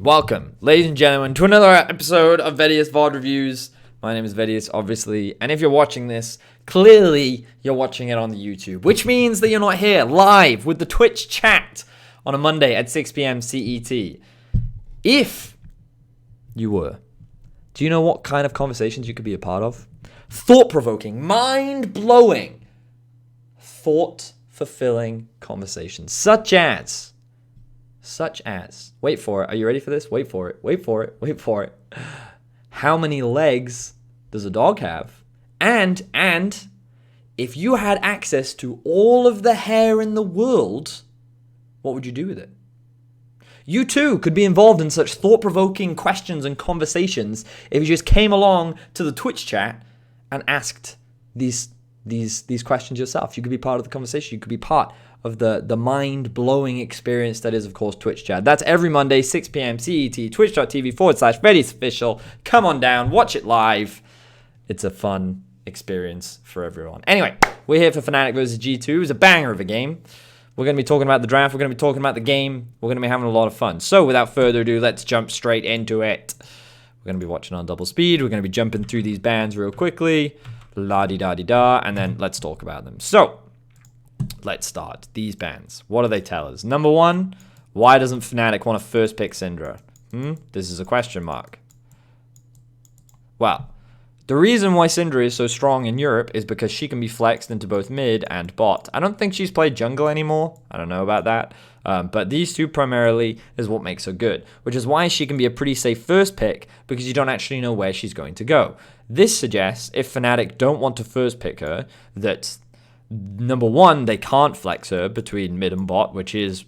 Welcome, ladies and gentlemen, to another episode of Vedius VOD Reviews. My name is Vedius, obviously, and if you're watching this, clearly you're watching it on the YouTube, which means that you're not here live with the Twitch chat on a Monday at 6 p.m. CET. If you were, do you know what kind of conversations you could be a part of? Thought-provoking, mind-blowing, thought-fulfilling conversations, such as, wait for it, are you ready for this? Wait for it. How many legs does a dog have? And if you had access to all of the hair in the world, what would you do with it? You too could be involved in such thought-provoking questions and conversations if you just came along to the Twitch chat and asked these questions yourself. You could be part of the conversation. You could be part of the mind-blowing experience that is, of course, Twitch chat. That's every Monday, 6 p.m. CET, twitch.tv/Vedius Come on down, watch it live. It's a fun experience for everyone. Anyway, we're here for Fnatic versus G2. It was a banger of a game. We're going to be talking about the draft. We're going to be talking about the game. We're going to be having a lot of fun. So without further ado, let's jump straight into it. We're going to be watching on double speed. We're going to be jumping through these bans real quickly. La-di-da-di-da. And then let's talk about them. So let's start. These bans. What do they tell us? Number one, why doesn't Fnatic want to first pick Syndra? This is a question mark. Well, the reason why Syndra is so strong in Europe is because she can be flexed into both mid and bot. I don't think she's played jungle anymore. I don't know about that. But these two primarily is what makes her good, which is why she can be a pretty safe first pick because you don't actually know where she's going to go. This suggests if Fnatic don't want to first pick her, that number one, they can't flex her between mid and bot, which is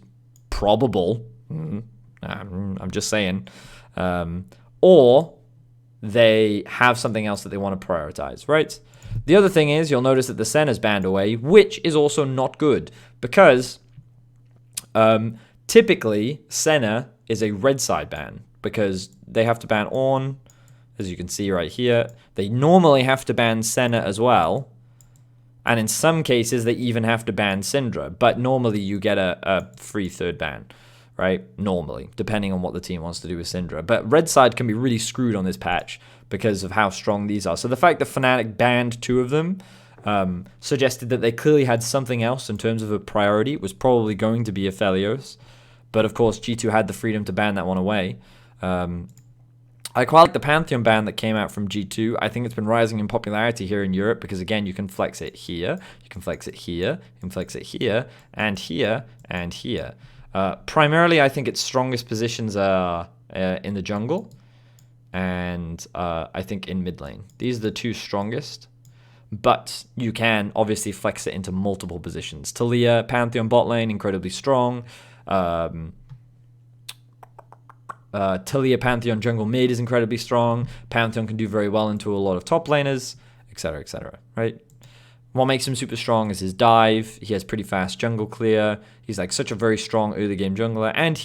probable. I'm just saying. Or they have something else that they want to prioritize, right? The other thing is you'll notice that the Senna's banned away, which is also not good because typically Senna is a red side ban because they have to ban Ornn, as you can see right here. They normally have to ban Senna as well. And in some cases, they even have to ban Syndra. But normally, you get a free third ban, right? Normally, depending on what the team wants to do with Syndra. But red side can be really screwed on this patch because of how strong these are. So the fact that Fnatic banned two of them suggested that they clearly had something else in terms of a priority. It was probably going to be Aphelios. But of course, G2 had the freedom to ban that one away. I quite like the Pantheon ban that came out from G2. I think it's been rising in popularity here in Europe because, again, you can flex it here, you can flex it here, you can flex it here, and here, and here. Primarily, I think its strongest positions are in the jungle and I think in mid lane. These are the two strongest, but you can obviously flex it into multiple positions. Talia, Pantheon bot lane, incredibly strong. Talia Pantheon jungle mid is incredibly strong. Pantheon can do very well into a lot of top laners, etc., right? What makes him super strong is his dive. He has pretty fast jungle clear. He's like such a very strong early game jungler. And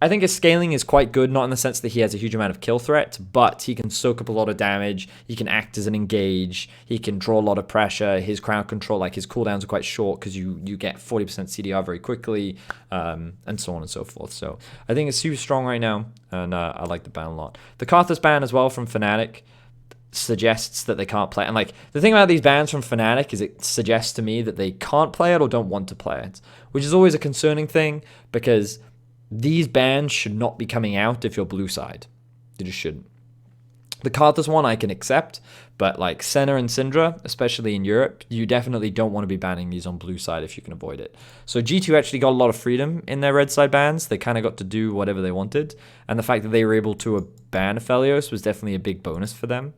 I think his scaling is quite good, not in the sense that he has a huge amount of kill threat, but he can soak up a lot of damage. He can act as an engage. He can draw a lot of pressure. His crowd control, like his cooldowns are quite short because you get 40% CDR very quickly, and so on and so forth. So I think it's super strong right now, and I like the ban a lot. The Karthus ban as well from Fnatic suggests that they can't play it. And like the thing about these bans from Fnatic is it suggests to me that they can't play it or don't want to play it, which is always a concerning thing because these bans should not be coming out if you're blue side. They just shouldn't. The Karthus one I can accept, but like Senna and Syndra, especially in Europe, you definitely don't want to be banning these on blue side if you can avoid it. So G2 actually got a lot of freedom in their red side bans. They kind of got to do whatever they wanted. And the fact that they were able to ban Aphelios was definitely a big bonus for them.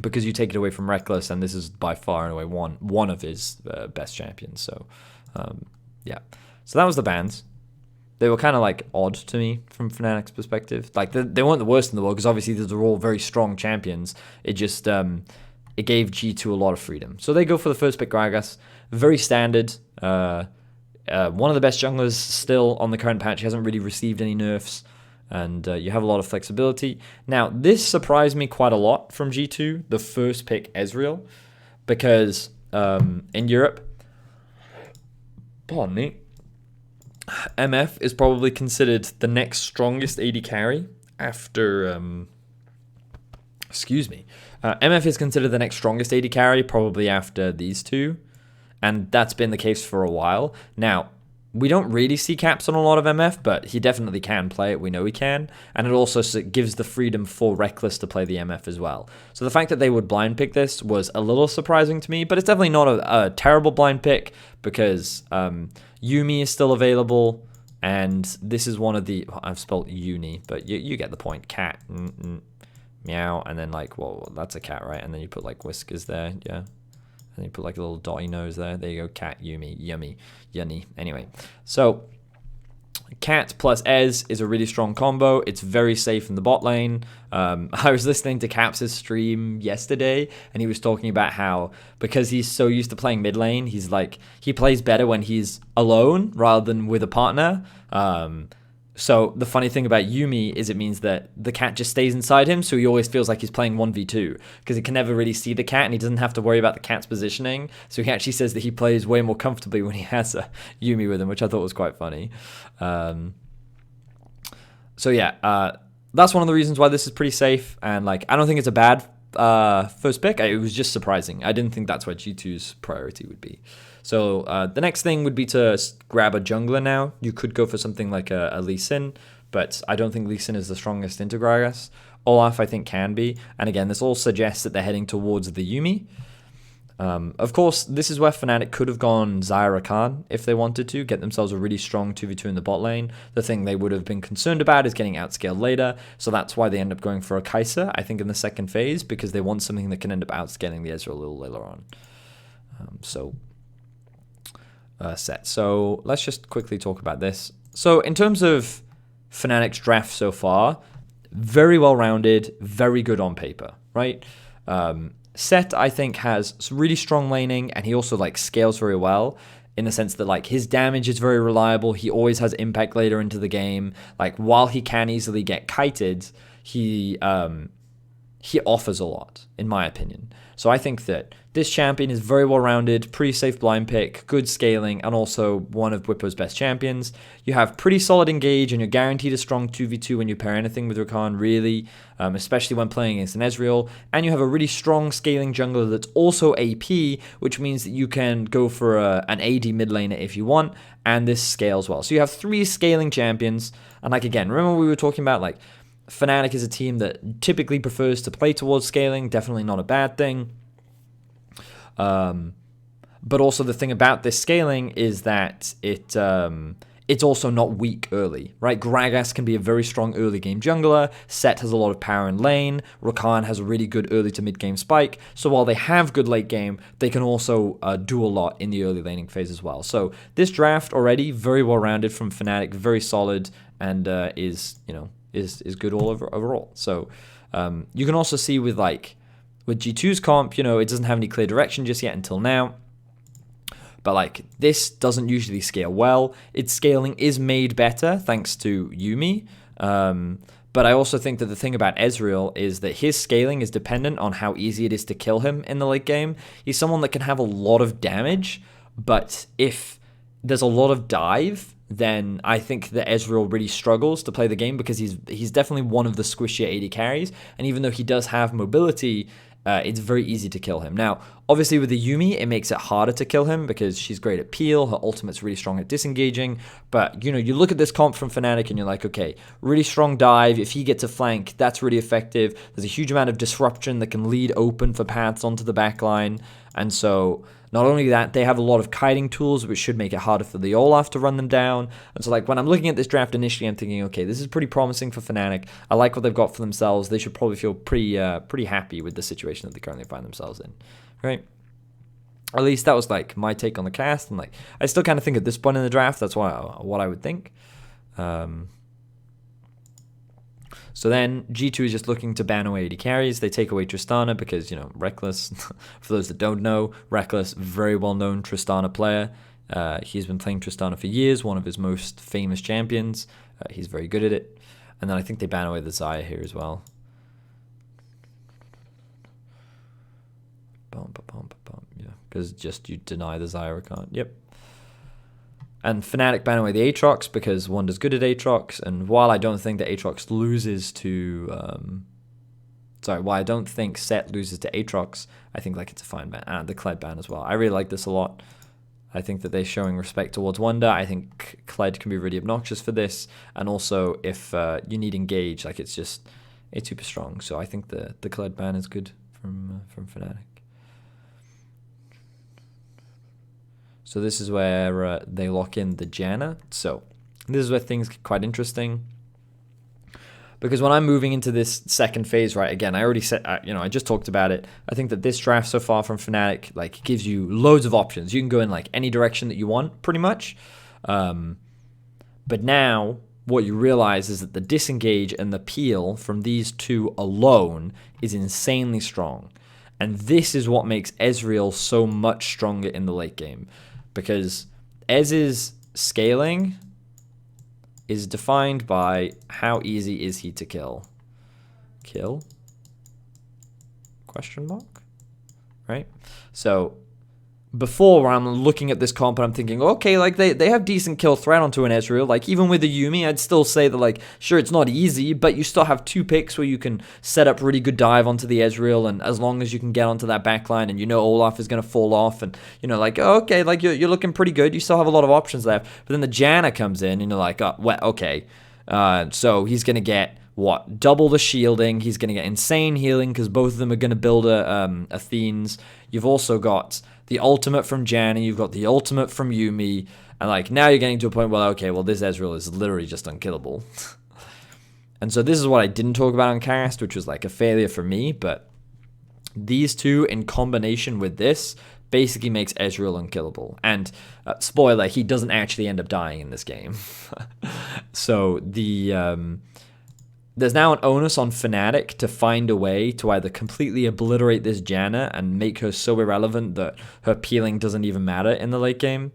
Because you take it away from Reckless, and this is by far and away one of his best champions. So, yeah. So that was the bans. They were kind of like odd to me from Fnatic's perspective. Like they weren't the worst in the world because obviously these are all very strong champions. It just it gave G2 a lot of freedom. So they go for the first pick Gragas. Very standard. One of the best junglers still on the current patch. He hasn't really received any nerfs. And you have a lot of flexibility. Now, this surprised me quite a lot from G2, the first pick Ezreal. Because in Europe, pardon me, MF is probably considered the next strongest AD carry after... excuse me. MF is considered the next strongest AD carry probably after these two. And that's been the case for a while. Now, we don't really see caps on a lot of MF, but he definitely can play it. We know he can. And it also gives the freedom for Reckless to play the MF as well. So the fact that they would blind pick this was a little surprising to me, but it's definitely not a terrible blind pick because Yuumi is still available. And this is one of the... I've spelled uni, but you get the point. Cat. Meow. And then like, well, that's a cat, right? And then you put like whiskers there. Yeah. And you put like a little dotty nose there. There you go. Cat, Yuumi, yummy, yunny. Anyway, so Cat plus Ez is a really strong combo. It's very safe in the bot lane. I was listening to Caps' stream yesterday, and he was talking about how because he's so used to playing mid lane, he's like he plays better when he's alone rather than with a partner. So the funny thing about Yuumi is it means that the cat just stays inside him, so he always feels like he's playing 1v2 because he can never really see the cat and he doesn't have to worry about the cat's positioning. So he actually says that he plays way more comfortably when he has a Yuumi with him, which I thought was quite funny. So yeah, that's one of the reasons why this is pretty safe. And like, I don't think it's a bad first pick. It was just surprising. I didn't think that's what G2's priority would be. So the next thing would be to grab a jungler now. You could go for something like a Lee Sin, but I don't think Lee Sin is the strongest integral, I guess. Olaf, I think, can be. And again, this all suggests that they're heading towards the Yuumi. Of course, this is where Fnatic could have gone Zyra Khan if they wanted to, get themselves a really strong 2v2 in the bot lane. The thing they would have been concerned about is getting outscaled later, so that's why they end up going for a Kai'Sa, I think, in the second phase, because they want something that can end up outscaling the Ezreal a little later on. Set. So let's just quickly talk about this. So in terms of Fnatic's draft so far, very well-rounded, very good on paper, right? Set, I think, has really strong laning, and he also like scales very well in the sense that like his damage is very reliable. He always has impact later into the game. Like while he can easily get kited, he offers a lot, in my opinion. So I think that this champion is very well-rounded, pretty safe blind pick, good scaling, and also one of Bwipo's best champions. You have pretty solid engage, and you're guaranteed a strong 2v2 when you pair anything with Rakan, really, especially when playing against an Ezreal. And you have a really strong scaling jungler that's also AP, which means that you can go for an AD mid laner if you want, and this scales well. So you have 3 scaling champions, and like again, remember we were talking about like Fnatic is a team that typically prefers to play towards scaling, definitely not a bad thing. But also the thing about this scaling is that it's also not weak early, right? Gragas can be a very strong early game jungler. Set has a lot of power in lane. Rakan has a really good early to mid game spike. So while they have good late game, they can also do a lot in the early laning phase as well. So this draft already very well rounded from Fnatic, very solid, and is good all overall. So you can also see with G2's comp, it doesn't have any clear direction just yet until now. But like this doesn't usually scale well. Its scaling is made better thanks to Yuumi. But I also think that the thing about Ezreal is that his scaling is dependent on how easy it is to kill him in the late game. He's someone that can have a lot of damage, but if there's a lot of dive, then I think that Ezreal really struggles to play the game because he's definitely one of the squishier AD carries. And even though he does have mobility, it's very easy to kill him. Now, obviously with the Yuumi, it makes it harder to kill him because she's great at peel, her ultimate's really strong at disengaging. But, you look at this comp from Fnatic and you're like, okay, really strong dive. If he gets a flank, that's really effective. There's a huge amount of disruption that can lead open for paths onto the backline. And so not only that, they have a lot of kiting tools, which should make it harder for the Olaf to run them down. And so like when I'm looking at this draft initially, I'm thinking, okay, this is pretty promising for Fnatic. I like what they've got for themselves. They should probably feel pretty happy with the situation that they currently find themselves in, right? At least that was like my take on the cast. And like I still kind of think at this point in the draft, that's what I would think. So then G2 is just looking to ban away AD carries. They take away Tristana because, Reckless, for those that don't know, Reckless, very well-known Tristana player. He's been playing Tristana for years, one of his most famous champions. He's very good at it. And then I think they ban away the Xayah here as well. Yeah, because just you deny the Xayah account. Yep. And Fnatic ban away the Aatrox because Wonder's good at Aatrox. And while I don't think that Aatrox loses to... while I don't think Set loses to Aatrox, I think like it's a fine ban. And the Kled ban as well. I really like this a lot. I think that they're showing respect towards Wonder. I think Kled can be really obnoxious for this. And also, if you need Engage, like it's super strong. So I think the Kled ban is good from Fnatic. So this is where they lock in the Janna. So this is where things get quite interesting. Because when I'm moving into this second phase, right, again, I already said, I just talked about it. I think that this draft so far from Fnatic, like, gives you loads of options. You can go in, like, any direction that you want, pretty much. But now, what you realize is that the disengage and the peel from these two alone is insanely strong. And this is what makes Ezreal so much stronger in the late game. Because Ez's scaling is defined by how easy is he to kill. Kill? Question mark? Right? So before, when I'm looking at this comp and I'm thinking, okay, like they have decent kill threat onto an Ezreal. Like even with the Yuumi, I'd still say that like, sure, it's not easy, but you still have 2 picks where you can set up really good dive onto the Ezreal, and as long as you can get onto that backline and you know Olaf is going to fall off, and you know, like, okay, like you're looking pretty good. You still have a lot of options left. But then the Janna comes in and you're like, oh, well, okay. So he's going to get what? Double the shielding. He's going to get insane healing because both of them are going to build Athenes. You've also got the ultimate from Janna, you've got the ultimate from Yuumi, and like now you're getting to a point where, okay, well, this Ezreal is literally just unkillable. And so this is what I didn't talk about on cast, which was like a failure for me, but these two in combination with this basically makes Ezreal unkillable. And spoiler, he doesn't actually end up dying in this game. So there's now an onus on Fnatic to find a way to either completely obliterate this Janna and make her so irrelevant that her peeling doesn't even matter in the late game,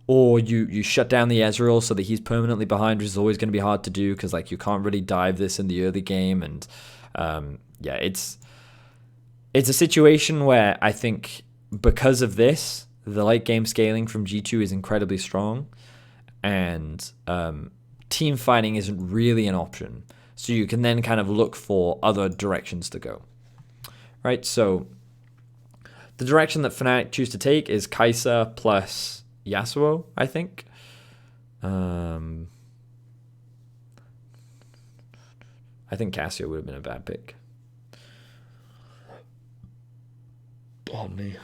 or you shut down the Ezreal so that he's permanently behind, which is always going to be hard to do because like you can't really dive this in the early game. And yeah, it's a situation where I think because of this, the late game scaling from G2 is incredibly strong, and team fighting isn't really an option. So you can then kind of look for other directions to go. Right, so the direction that Fnatic choose to take is Kai'Sa plus Yasuo, I think. I think Cassio would have been a bad pick. Oh, me.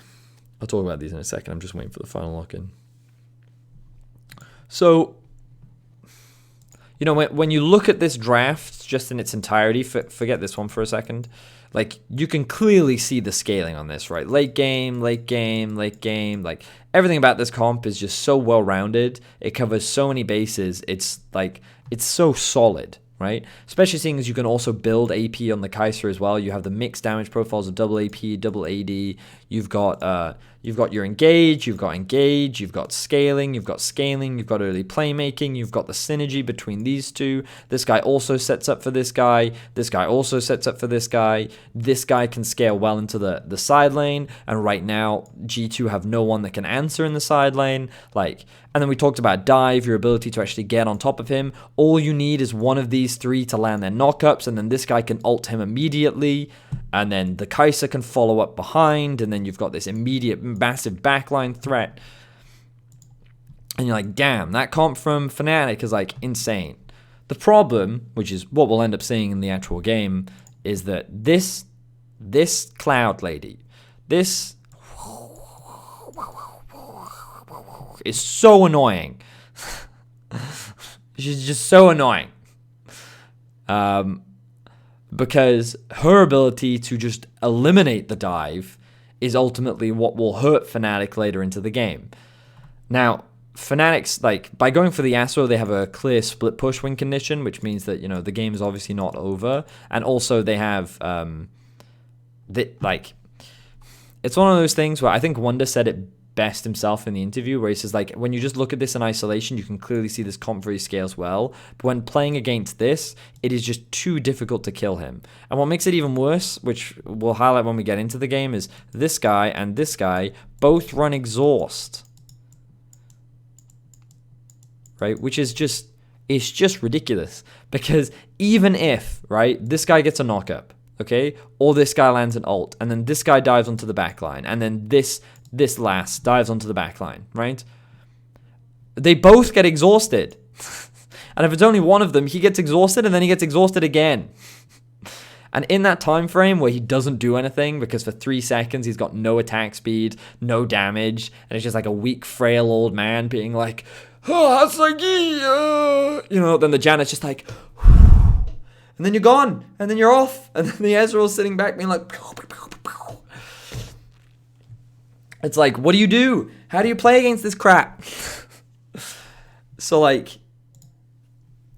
I'll talk about these in a second. I'm just waiting for the final lock-in. So, you know, when you look at this draft just in its entirety, forget this one for a second, like you can clearly see the scaling on this, right? Late game, like everything about this comp is just so well-rounded. It covers so many bases. It's like, it's so solid, right? Especially seeing as you can also build AP on the Kai'Sa as well. You have the mixed damage profiles of double AP, double AD. You've got your engage, you've got scaling, you've got early playmaking, you've got the synergy between these two. This guy also sets up for this guy. This guy also sets up for this guy. This guy can scale well into the side lane, and right now G2 have no one that can answer in the side lane. And then we talked about dive, your ability to actually get on top of him. All you need is one of these 3 to land their knockups, and then this guy can ult him immediately, and then the Kai'Sa can follow up behind, and then you've got this immediate massive backline threat. And you're like, damn, that comp from Fnatic is like insane. The problem, which is what we'll end up seeing in the actual game, is that this Cloud lady, this is so annoying. She's just so annoying. Because her ability to just eliminate the dive is ultimately what will hurt Fnatic later into the game. Now, Fnatic's, like, by going for the Yasuo, they have a clear split push win condition, which means that, you know, the game is obviously not over. And also they have, it's one of those things where I think Wonder said it best himself in the interview, where he says, like, when you just look at this in isolation, you can clearly see this comp really scales well, but when playing against this, it is just too difficult to kill him. And what makes it even worse, which we'll highlight when we get into the game, is this guy and this guy both run exhaust. right? Which is just, it's just ridiculous. Because even if, right, this guy gets a knock-up, okay, or this guy lands an ult, and then this guy dives onto the backline, and then this last dives onto the backline, right? They both get exhausted. And if it's only one of them, he gets exhausted, and then he gets exhausted again. And in that time frame where he doesn't do anything, because for 3 seconds he's got no attack speed, no damage, and it's just like a weak, frail old man being like, oh, Hasagi, you know, then the Janet's just like, and then you're gone, and then you're off, and then the Ezreal's sitting back being like, it's like, what do you do? How do you play against this crap? So like,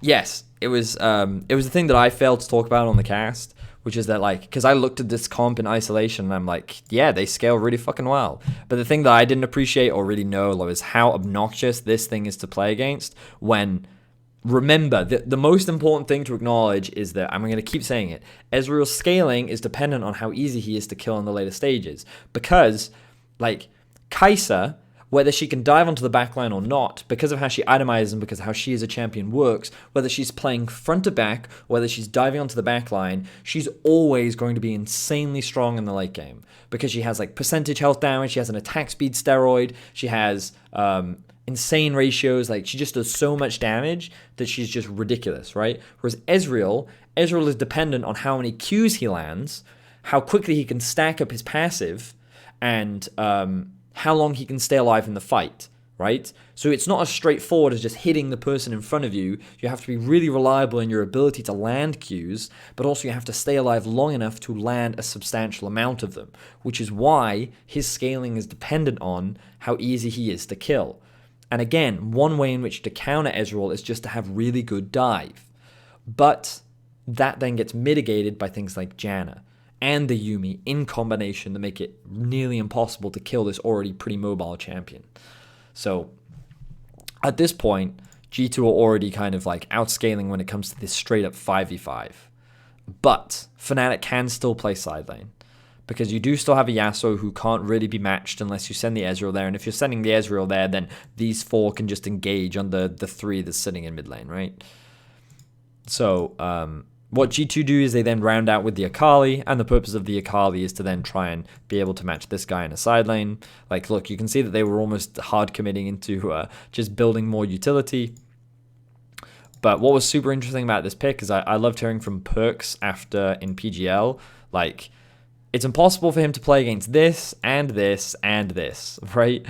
yes, it was the thing that I failed to talk about on the cast, which is that, like, because I looked at this comp in isolation and I'm like, yeah, they scale really fucking well. But the thing that I didn't appreciate or really know was how obnoxious this thing is to play against when, remember, the most important thing to acknowledge is that, I'm going to keep saying it, Ezreal's scaling is dependent on how easy he is to kill in the later stages. Because, like, Kai'Sa, whether she can dive onto the backline or not, because of how she itemizes and because of how she as a champion works, whether she's playing front to back, whether she's diving onto the backline, she's always going to be insanely strong in the late game. Because she has like percentage health damage, she has an attack speed steroid, she has insane ratios, like she just does so much damage that she's just ridiculous, right? Whereas Ezreal is dependent on how many Qs he lands, how quickly he can stack up his passive, and how long he can stay alive in the fight, right? So it's not as straightforward as just hitting the person in front of you. You have to be really reliable in your ability to land Qs, but also you have to stay alive long enough to land a substantial amount of them, which is why his scaling is dependent on how easy he is to kill. And again, one way in which to counter Ezreal is just to have really good dive. But that then gets mitigated by things like Janna and the Yuumi in combination that make it nearly impossible to kill this already pretty mobile champion. So at this point, G2 are already kind of like outscaling when it comes to this straight up 5v5. But Fnatic can still play side lane, because you do still have a Yasuo who can't really be matched unless you send the Ezreal there. And if you're sending the Ezreal there, then these 4 can just engage on the 3 that's sitting in mid lane, right? So, what G2 do is they then round out with the Akali, and the purpose of the Akali is to then try and be able to match this guy in a side lane. Like, look, you can see that they were almost hard committing into just building more utility. But what was super interesting about this pick is I loved hearing from Perks after in PGL, like, it's impossible for him to play against this, and this, and this, right?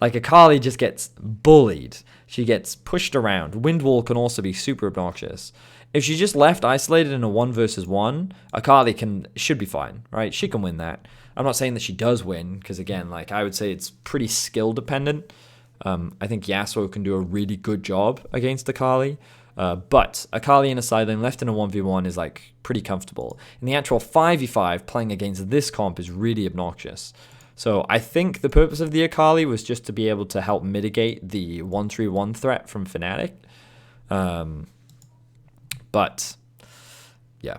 Like, Akali just gets bullied. She gets pushed around. Windwall can also be super obnoxious. If she's just left isolated in a 1 versus 1, Akali should be fine, right? She can win that. I'm not saying that she does win, because again, like, I would say it's pretty skill dependent. I think Yasuo can do a really good job against Akali. But Akali in a side lane left in a 1v1 is like pretty comfortable. In the actual 5v5, playing against this comp is really obnoxious. So I think the purpose of the Akali was just to be able to help mitigate the 1-3-1 threat from Fnatic. But yeah,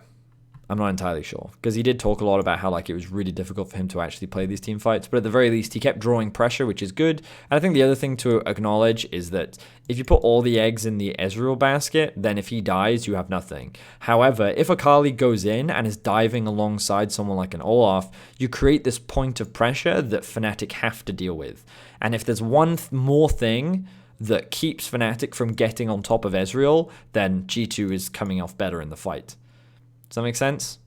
I'm not entirely sure, because he did talk a lot about how like it was really difficult for him to actually play these team fights, but at the very least he kept drawing pressure, which is good. And I think the other thing to acknowledge is that if you put all the eggs in the Ezreal basket, then if he dies, you have nothing. However, if Akali goes in and is diving alongside someone like an Olaf, you create this point of pressure that Fnatic have to deal with. And if there's one more thing that keeps Fnatic from getting on top of Ezreal, then G2 is coming off better in the fight. Does that make sense?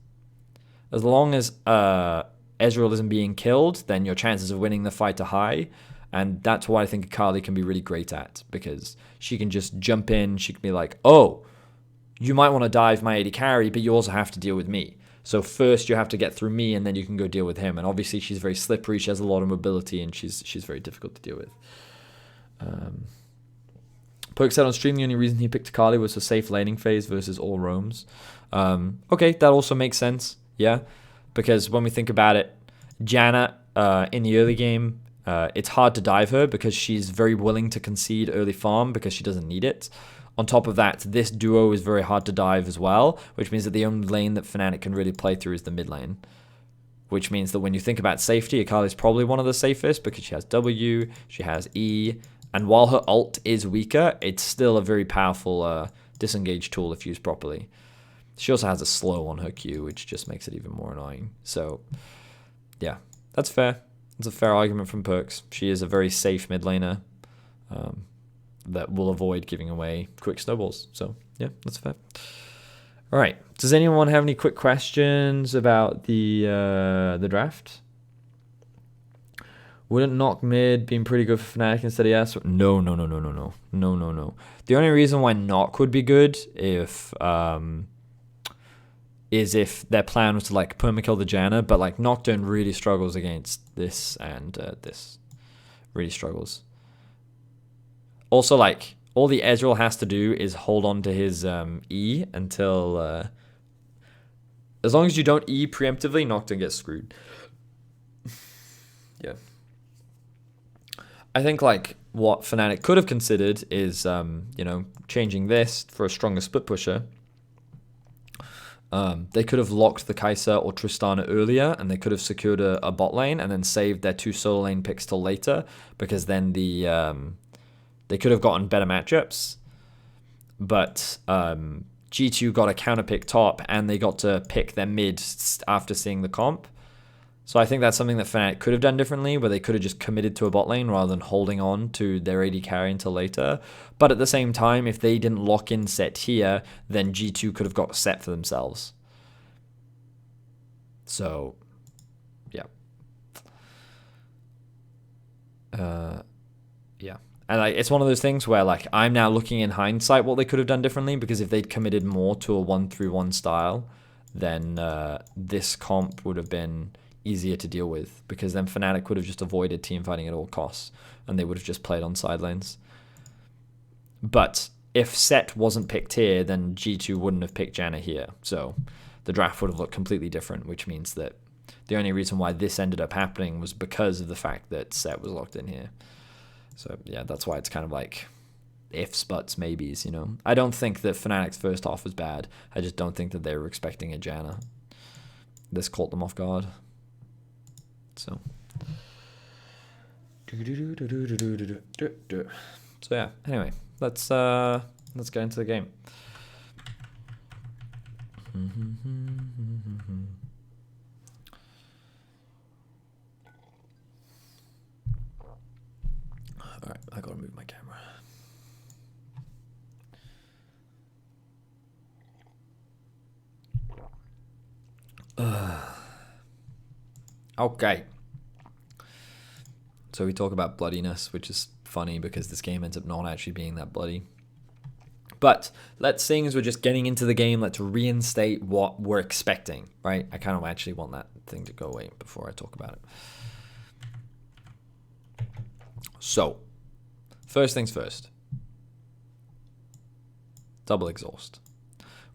As long as Ezreal isn't being killed, then your chances of winning the fight are high. And that's what I think Akali can be really great at, because she can just jump in. She can be like, oh, you might want to dive my AD carry, but you also have to deal with me. So first you have to get through me, and then you can go deal with him. And obviously she's very slippery. She has a lot of mobility, and she's very difficult to deal with. Perk said on stream the only reason he picked Akali was for safe laning phase versus all roams. Okay, that also makes sense, yeah, because when we think about it, Janna in the early game, it's hard to dive her because she's very willing to concede early farm because she doesn't need it. On top of that, this duo is very hard to dive as well, which means that the only lane that Fnatic can really play through is the mid lane. Which means that when you think about safety, Akali is probably one of the safest because she has W, she has E, And while her ult is weaker, it's still a very powerful disengage tool if used properly. She also has a slow on her Q, which just makes it even more annoying. So, yeah, that's fair. It's a fair argument from Perks. She is a very safe mid laner that will avoid giving away quick snowballs. So, yeah, that's fair. All right. Does anyone have any quick questions about the draft? Wouldn't knock mid being pretty good for Fnatic instead of yes? No. The only reason why knock would be good is if their plan was to like permakill the Janna, but like Nocturne really struggles against this and this. Really struggles. Also, like, all the Ezreal has to do is hold on to his E until... as long as you don't E preemptively, Nocturne gets screwed. Yeah. I think, like, what Fnatic could have considered is, you know, changing this for a stronger split pusher. They could have locked the Kai'Sa or Tristana earlier, and they could have secured a bot lane and then saved their 2 solo lane picks till later, because then they could have gotten better matchups. But G2 got a counter pick top, and they got to pick their mid after seeing the comp. So I think that's something that Fnatic could have done differently, where they could have just committed to a bot lane rather than holding on to their AD carry until later. But at the same time, if they didn't lock in set here, then G2 could have got set for themselves. So, yeah. Yeah. And like, it's one of those things where like I'm now looking in hindsight what they could have done differently, because if they'd committed more to a 1-3-1 style, then this comp would have been easier to deal with, because then Fnatic would have just avoided team fighting at all costs, and they would have just played on side lanes. But if Set wasn't picked here, then G2 wouldn't have picked Janna here, so the draft would have looked completely different, which means that the only reason why this ended up happening was because of the fact that Set was locked in here. So yeah, that's why it's kind of like ifs, buts, maybes, you know. I don't think that Fnatic's first half was bad. I just don't think that they were expecting a Janna. This caught them off guard. So yeah, anyway, let's get into the game. All right, I gotta move my camera. Okay. So we talk about bloodiness, which is funny because this game ends up not actually being that bloody. But let's, seeing as we're just getting into the game, let's reinstate what we're expecting, right? I kind of actually want that thing to go away before I talk about it. So, first things first. Double exhaust.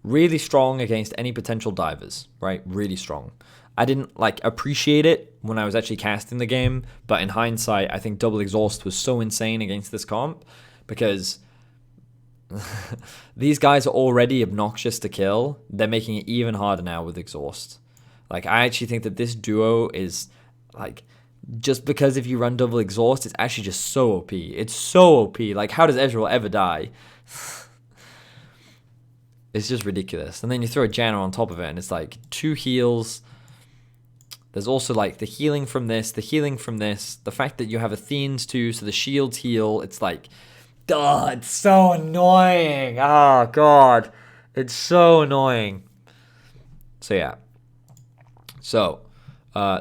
Really strong against any potential divers, right? Really strong. I didn't like appreciate it when I was actually casting the game, but in hindsight, I think double exhaust was so insane against this comp, because these guys are already obnoxious to kill. They're making it even harder now with exhaust. Like, I actually think that this duo is like, just because if you run double exhaust, it's actually just so OP. It's so OP. Like, how does Ezreal ever die? It's just ridiculous. And then you throw a Janna on top of it, and it's like 2 heals. There's also like the healing from this, the healing from this, the fact that you have Athenes too, so the shields heal. It's like, duh, it's so annoying. Oh, God. It's so annoying. So, yeah. So,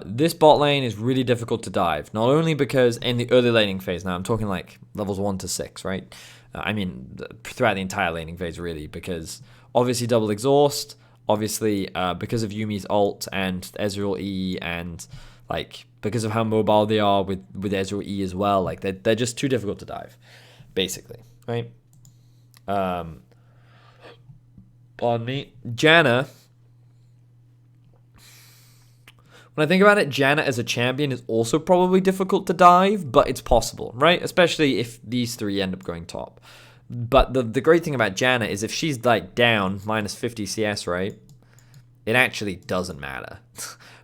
this bot lane is really difficult to dive. Not only because in the early laning phase, now I'm talking like levels 1 to 6, right? I mean, throughout the entire laning phase, really, because obviously double exhaust, obviously because of Yumi's ult and Ezreal E, and like because of how mobile they are with Ezreal E as well, like they're just too difficult to dive, basically, right? Pardon me. Janna, when I think about it, Janna as a champion is also probably difficult to dive, but it's possible, right? Especially if these 3 end up going top. But the great thing about Janna is if she's like down minus 50 CS, right? It actually doesn't matter.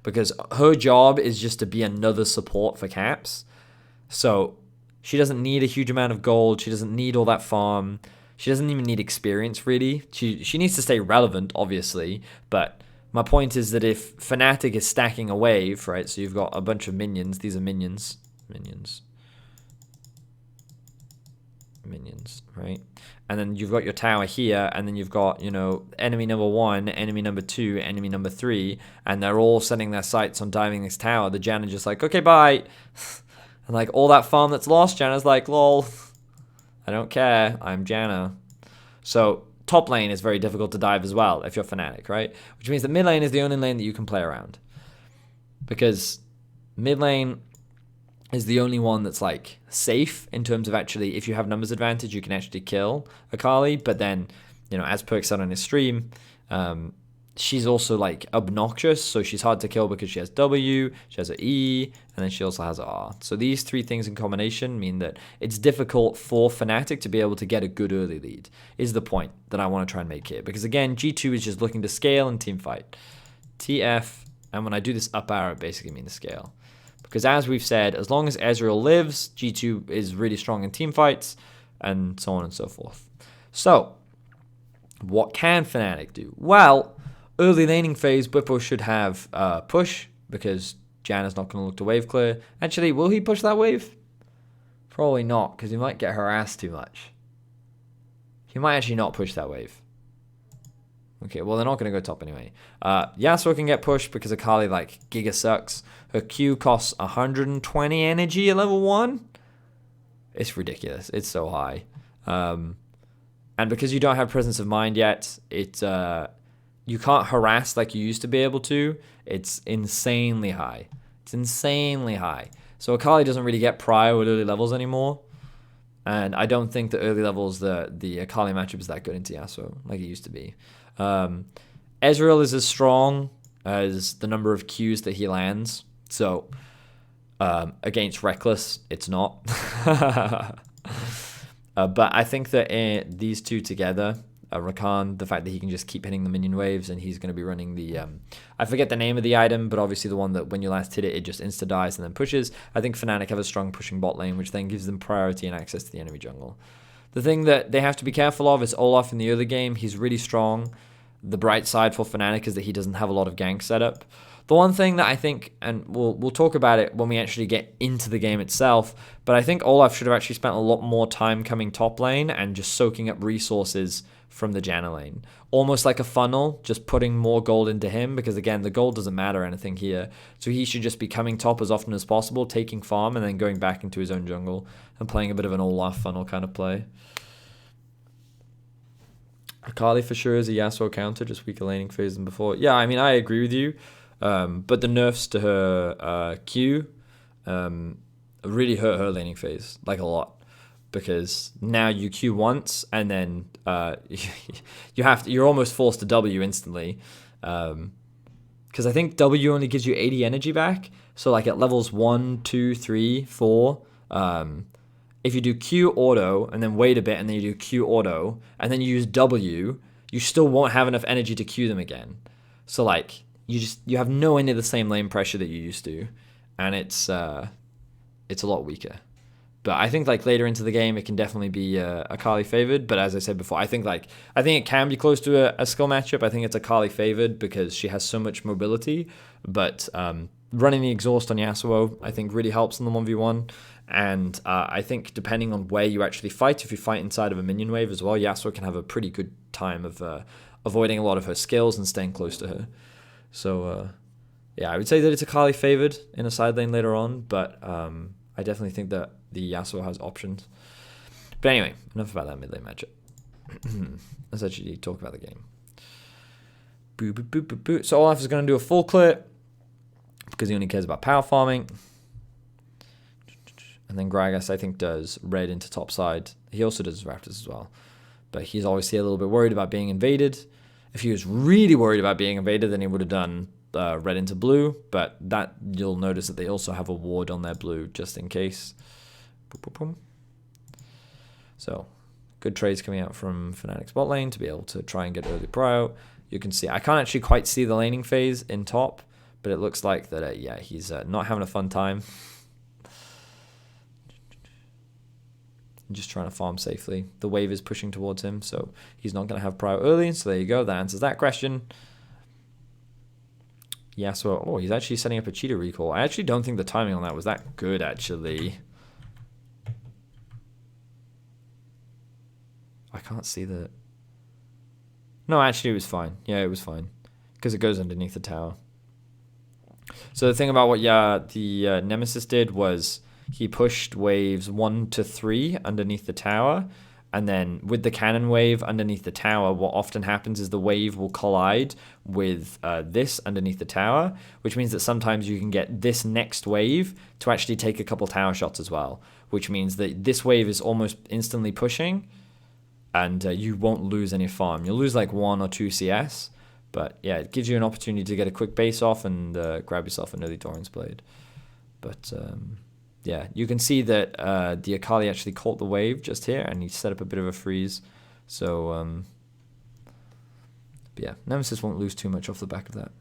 Because her job is just to be another support for Caps. So She doesn't need a huge amount of gold. She doesn't need all that farm. She doesn't even need experience, really. She needs to stay relevant, obviously. But my point is that if Fnatic is stacking a wave, right, so you've got a bunch of minions. These are minions. Minions, right? And then you've got your tower here, and then you've got, you know, enemy number 1, enemy number 2, enemy number 3, and they're all setting their sights on diving this tower. The Janna just like, okay, bye. And like all that farm that's lost, Janna's like, lol, I don't care, I'm Janna. So top lane is very difficult to dive as well if you're Fnatic, right? Which means that mid lane is the only lane that you can play around. Because mid lane is the only one that's like safe in terms of actually, if you have numbers advantage, you can actually kill Akali. But then, you know, as Perk said on his stream, she's also like obnoxious, so she's hard to kill because she has W, she has a E, and then she also has a R. So these three things in combination mean that it's difficult for Fnatic to be able to get a good early lead, is the point that I want to try and make here. Because again, G2 is just looking to scale and team fight. TF, and when I do this up arrow, it basically means scale. Because as we've said, as long as Ezreal lives, G2 is really strong in team fights, and so on and so forth. So, what can Fnatic do? Well, early laning phase, Bwipo should have push, because Janna's not going to look to wave clear. Actually, will he push that wave? Probably not, because he might get harassed too much. He might actually not push that wave. Okay, well, they're not going to go top anyway. Yasuo can get pushed because Akali, like, giga sucks. Her Q costs 120 energy at level 1. It's ridiculous. It's so high. And because you don't have presence of mind yet, you can't harass like you used to be able to. It's insanely high. It's insanely high. So Akali doesn't really get prio at early levels anymore. And I don't think the early levels, the Akali matchup is that good into Yasuo like it used to be. Ezreal is as strong as the number of Qs that he lands. So against Reckless, it's not. But I think that these two together, Rakan, the fact that he can just keep hitting the minion waves, and he's going to be running the, I forget the name of the item, but obviously the one that when you last hit it, it just insta-dies and then pushes. I think Fnatic have a strong pushing bot lane, which then gives them priority and access to the enemy jungle. The thing that they have to be careful of is Olaf in the early game. He's really strong. The bright side for Fnatic is that he doesn't have a lot of gank setup. The one thing that I think, and we'll talk about it when we actually get into the game itself, but I think Olaf should have actually spent a lot more time coming top lane and just soaking up resources from the Janna lane. Almost like a funnel, just putting more gold into him, because again, the gold doesn't matter anything here. So he should just be coming top as often as possible, taking farm, and then going back into his own jungle and playing a bit of an Olaf funnel kind of play. Akali for sure is a Yasuo counter, just weaker laning phase than before. Yeah, I mean, I agree with you. But the nerfs to her Q really hurt her laning phase, like a lot. Because now you Q once, and then you're almost forced to W instantly. Because I think W only gives you 80 energy back. So like at levels 1, 2, 3, 4, if you do Q auto and then wait a bit and then you do Q auto and then you use W, you still won't have enough energy to Q them again. So like you have nowhere near the same lane pressure that you used to, and it's a lot weaker. But I think like later into the game it can definitely be Akali favored. But as I said before, I think it can be close to a skill matchup. I think it's Akali favored because she has so much mobility. But running the exhaust on Yasuo I think really helps in the 1v1. And I think depending on where you actually fight, if you fight inside of a minion wave as well, Yasuo can have a pretty good time of avoiding a lot of her skills and staying close to her. So yeah, I would say that it's Akali favored in a side lane later on, but I definitely think that the Yasuo has options. But anyway, enough about that mid lane matchup. Let's actually talk about the game. Boo, boo, boo, boo, boo. So Olaf is going to do a full clear because he only cares about power farming. And then Gragas, I think, does red into top side. He also does Raptors as well. But he's obviously a little bit worried about being invaded. If he was really worried about being invaded, then he would have done red into blue. But that you'll notice that they also have a ward on their blue just in case. Boom, boom, boom. So good trades coming out from Fnatic's bot lane to be able to try and get early prio. You can see, I can't actually quite see the laning phase in top, but it looks like that, yeah, he's not having a fun time. and just trying to farm safely. The wave is pushing towards him, so he's not going to have prio early. So there you go. That answers that question. Yeah, so, oh, he's actually setting up a cheetah recall. I actually don't think the timing on that was that good, actually. I can't see that. No, actually, it was fine. Yeah, it was fine. Because it goes underneath the tower. So the thing about what the Nemesis did was he pushed waves 1 to 3 underneath the tower. And then with the cannon wave underneath the tower, what often happens is the wave will collide with this underneath the tower, which means that sometimes you can get this next wave to actually take a couple tower shots as well, which means that this wave is almost instantly pushing, and you won't lose any farm. You'll lose like 1 or 2 CS, but yeah, it gives you an opportunity to get a quick base off and grab yourself an early Doran's Blade. But yeah, you can see that the Akali actually caught the wave just here, and he set up a bit of a freeze. So, but yeah, Nemesis won't lose too much off the back of that.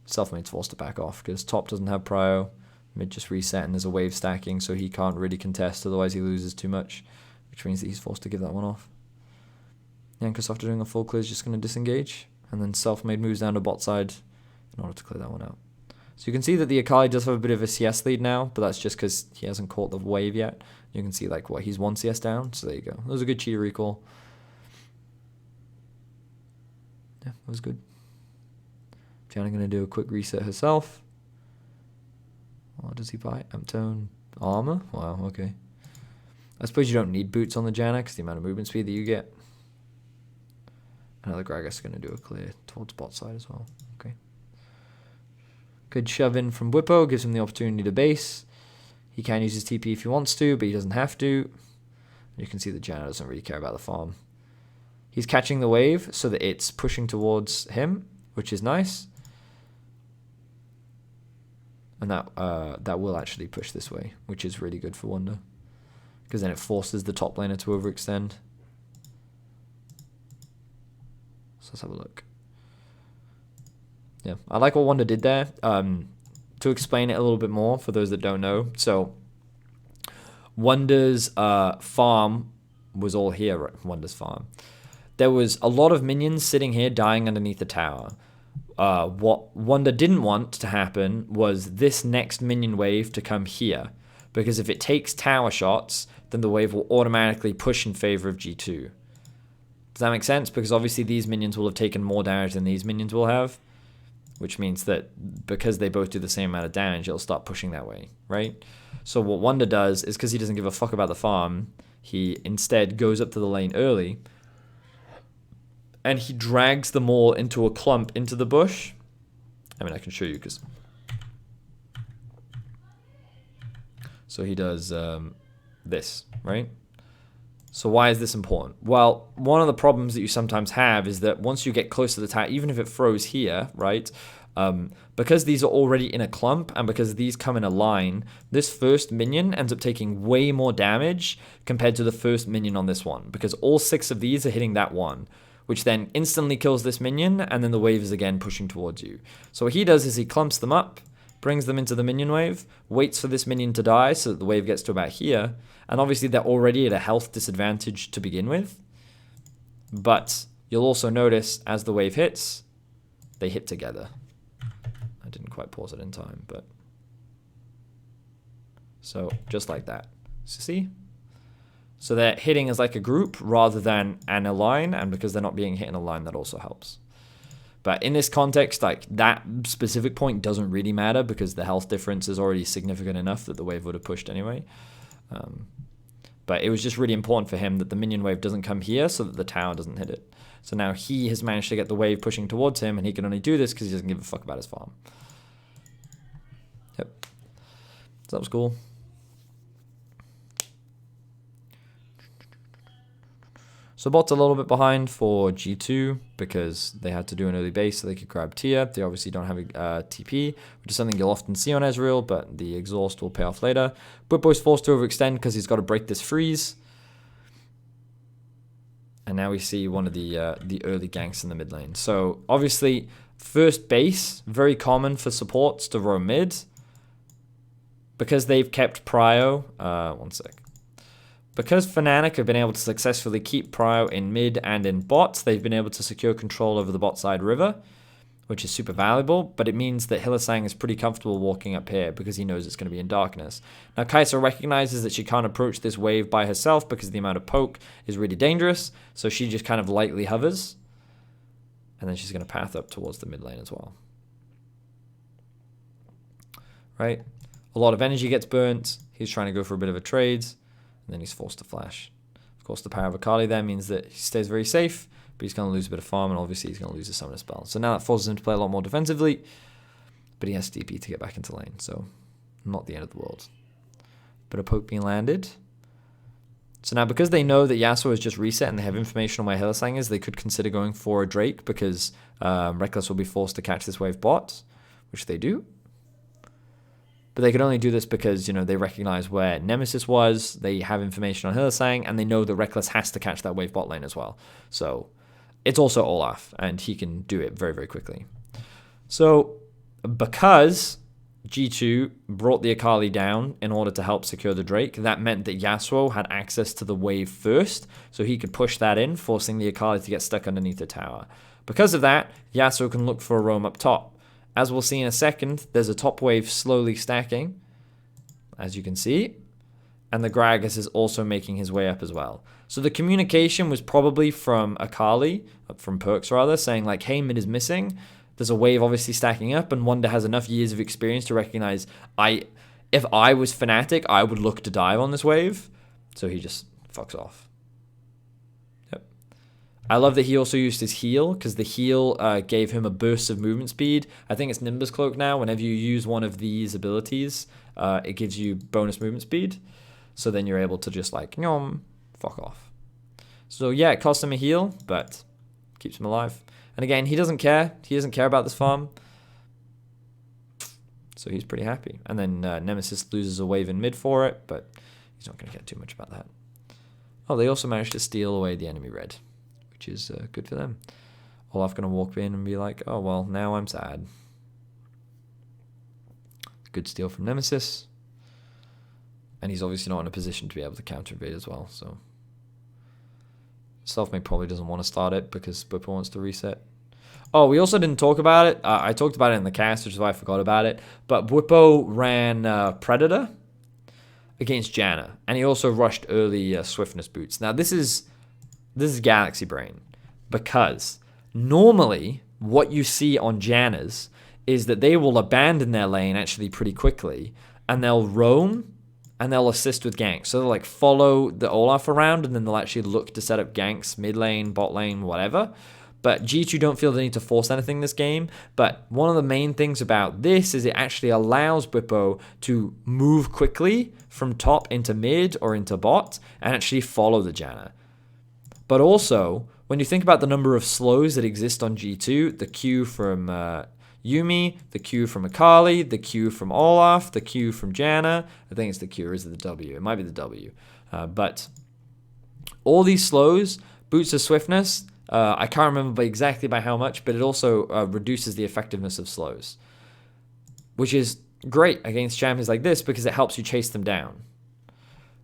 Selfmade's forced to back off because top doesn't have prio, mid just reset, and there's a wave stacking, so he can't really contest, otherwise he loses too much, which means that he's forced to give that one off. Yankees, after doing a full clear, is just going to disengage, and then Selfmade moves down to bot side in order to clear that one out. So you can see that the Akali does have a bit of a CS lead now, but that's just because he hasn't caught the wave yet. You can see like what he's 1 CS down, so there you go. That was a good cheetah recall. Yeah, that was good. Janna going to do a quick reset herself. What does he buy? Amtone armor? Wow, okay. I suppose you don't need boots on the Janna because the amount of movement speed that you get. Another Gragas is going to do a clear towards bot side as well. Okay. Good shove in from Whippo, gives him the opportunity to base. He can use his TP if he wants to, but he doesn't have to. You can see that Janna doesn't really care about the farm. He's catching the wave so that it's pushing towards him, which is nice. And that will actually push this way, which is really good for Wonder, because then it forces the top laner to overextend. So let's have a look. Yeah, I like what Wonder did there. To explain it a little bit more for those that don't know. So Wonder's farm was all here, right? Wonder's farm. There was a lot of minions sitting here dying underneath the tower. What Wonder didn't want to happen was this next minion wave to come here, because if it takes tower shots, then the wave will automatically push in favor of G2. Does that make sense? Because obviously these minions will have taken more damage than these minions will have, which means that because they both do the same amount of damage, it'll start pushing that way, right? So what Wonder does is, because he doesn't give a fuck about the farm, he instead goes up to the lane early, and he drags them all into a clump into the bush. I mean, I can show you because... So he does this, right? So why is this important? Well, one of the problems that you sometimes have is that once you get close to the tower, even if it froze here, right? Because these are already in a clump and because these come in a line, this first minion ends up taking way more damage compared to the first minion on this one, because all 6 of these are hitting that one, which then instantly kills this minion, and then the wave is again pushing towards you. So what he does is he clumps them up, brings them into the minion wave, waits for this minion to die so that the wave gets to about here, and obviously they're already at a health disadvantage to begin with. But you'll also notice as the wave hits, they hit together. I didn't quite pause it in time, but... So, just like that. So see? So they're hitting as like a group rather than in a line, and because they're not being hit in a line, that also helps. But in this context, like that specific point doesn't really matter because the health difference is already significant enough that the wave would have pushed anyway. But it was just really important for him that the minion wave doesn't come here so that the tower doesn't hit it. So now he has managed to get the wave pushing towards him, and he can only do this because he doesn't give a fuck about his farm. Yep. So that was cool. So bot's a little bit behind for G2 because they had to do an early base so they could grab tier. They obviously don't have a TP, which is something you'll often see on Ezreal, but the exhaust will pay off later. Bwipo's forced to overextend because he's got to break this freeze. And now we see one of the early ganks in the mid lane. So obviously, first base, very common for supports to roam mid. Because they've kept prio, one sec. because Fnatic have been able to successfully keep prio in mid and in bot, they've been able to secure control over the bot side river, which is super valuable, but it means that Hylissang is pretty comfortable walking up here because he knows it's going to be in darkness. Now, Kai'Sa recognizes that she can't approach this wave by herself because the amount of poke is really dangerous, so she just kind of lightly hovers, and then she's going to path up towards the mid lane as well. Right? A lot of energy gets burnt. He's trying to go for a bit of a trade, and then he's forced to flash. Of course, the power of Akali there means that he stays very safe, but he's going to lose a bit of farm, and obviously he's going to lose his summoner spell. So now that forces him to play a lot more defensively, but he has DP to get back into lane, so not the end of the world. Bit of poke being landed. So now because they know that Yasuo is just reset and they have information on where Hylissang is, they could consider going for a Drake because Reckless will be forced to catch this wave bot, which they do. But they could only do this because, you know, they recognize where Nemesis was, they have information on Hylissang, and they know that Reckless has to catch that wave bot lane as well. So it's also Olaf, and he can do it very, very quickly. So because G2 brought the Akali down in order to help secure the Drake, that meant that Yasuo had access to the wave first, so he could push that in, forcing the Akali to get stuck underneath the tower. Because of that, Yasuo can look for a roam up top. As we'll see in a second, there's a top wave slowly stacking, as you can see, and the Gragas is also making his way up as well. So the communication was probably from Akali, from Perks rather, saying like, hey, mid is missing. There's a wave obviously stacking up, and Wonder has enough years of experience to recognize, if I was Fnatic, I would look to dive on this wave. So he just fucks off. Yep. I love that he also used his heal, because the heal gave him a burst of movement speed. I think it's Nimbus Cloak now. Whenever you use one of these abilities, it gives you bonus movement speed. So then you're able to just like, fuck off. So yeah, it costs him a heal, but keeps him alive. And again, he doesn't care. He doesn't care about this farm. So he's pretty happy. And then Nemesis loses a wave in mid for it, but he's not going to get too much about that. Oh, they also managed to steal away the enemy red, which is good for them. Olaf going to walk in and be like, oh, well, now I'm sad. Good steal from Nemesis. And he's obviously not in a position to be able to counter invade as well, so... Selfmade probably doesn't want to start it because Bwippo wants to reset. Oh, we also didn't talk about it. I talked about it in the cast, which is why I forgot about it. But Bwippo ran Predator against Janna, and he also rushed early Swiftness boots. Now this is Galaxy Brain, because normally what you see on Janna's is that they will abandon their lane actually pretty quickly, and they'll roam. And they'll assist with ganks. So they'll like follow the Olaf around, and then they'll actually look to set up ganks, mid lane, bot lane, whatever. But G2 don't feel the need to force anything this game. But one of the main things about this is it actually allows Bwippo to move quickly from top into mid or into bot and actually follow the Janna. But also, when you think about the number of slows that exist on G2, the Q from Yuumi, the Q from Akali, the Q from Olaf, the Q from Janna. I think it's the Q, or is it the W? It might be the W. But all these slows, boosts of swiftness, I can't remember exactly by how much, but it also reduces the effectiveness of slows, which is great against champions like this because it helps you chase them down.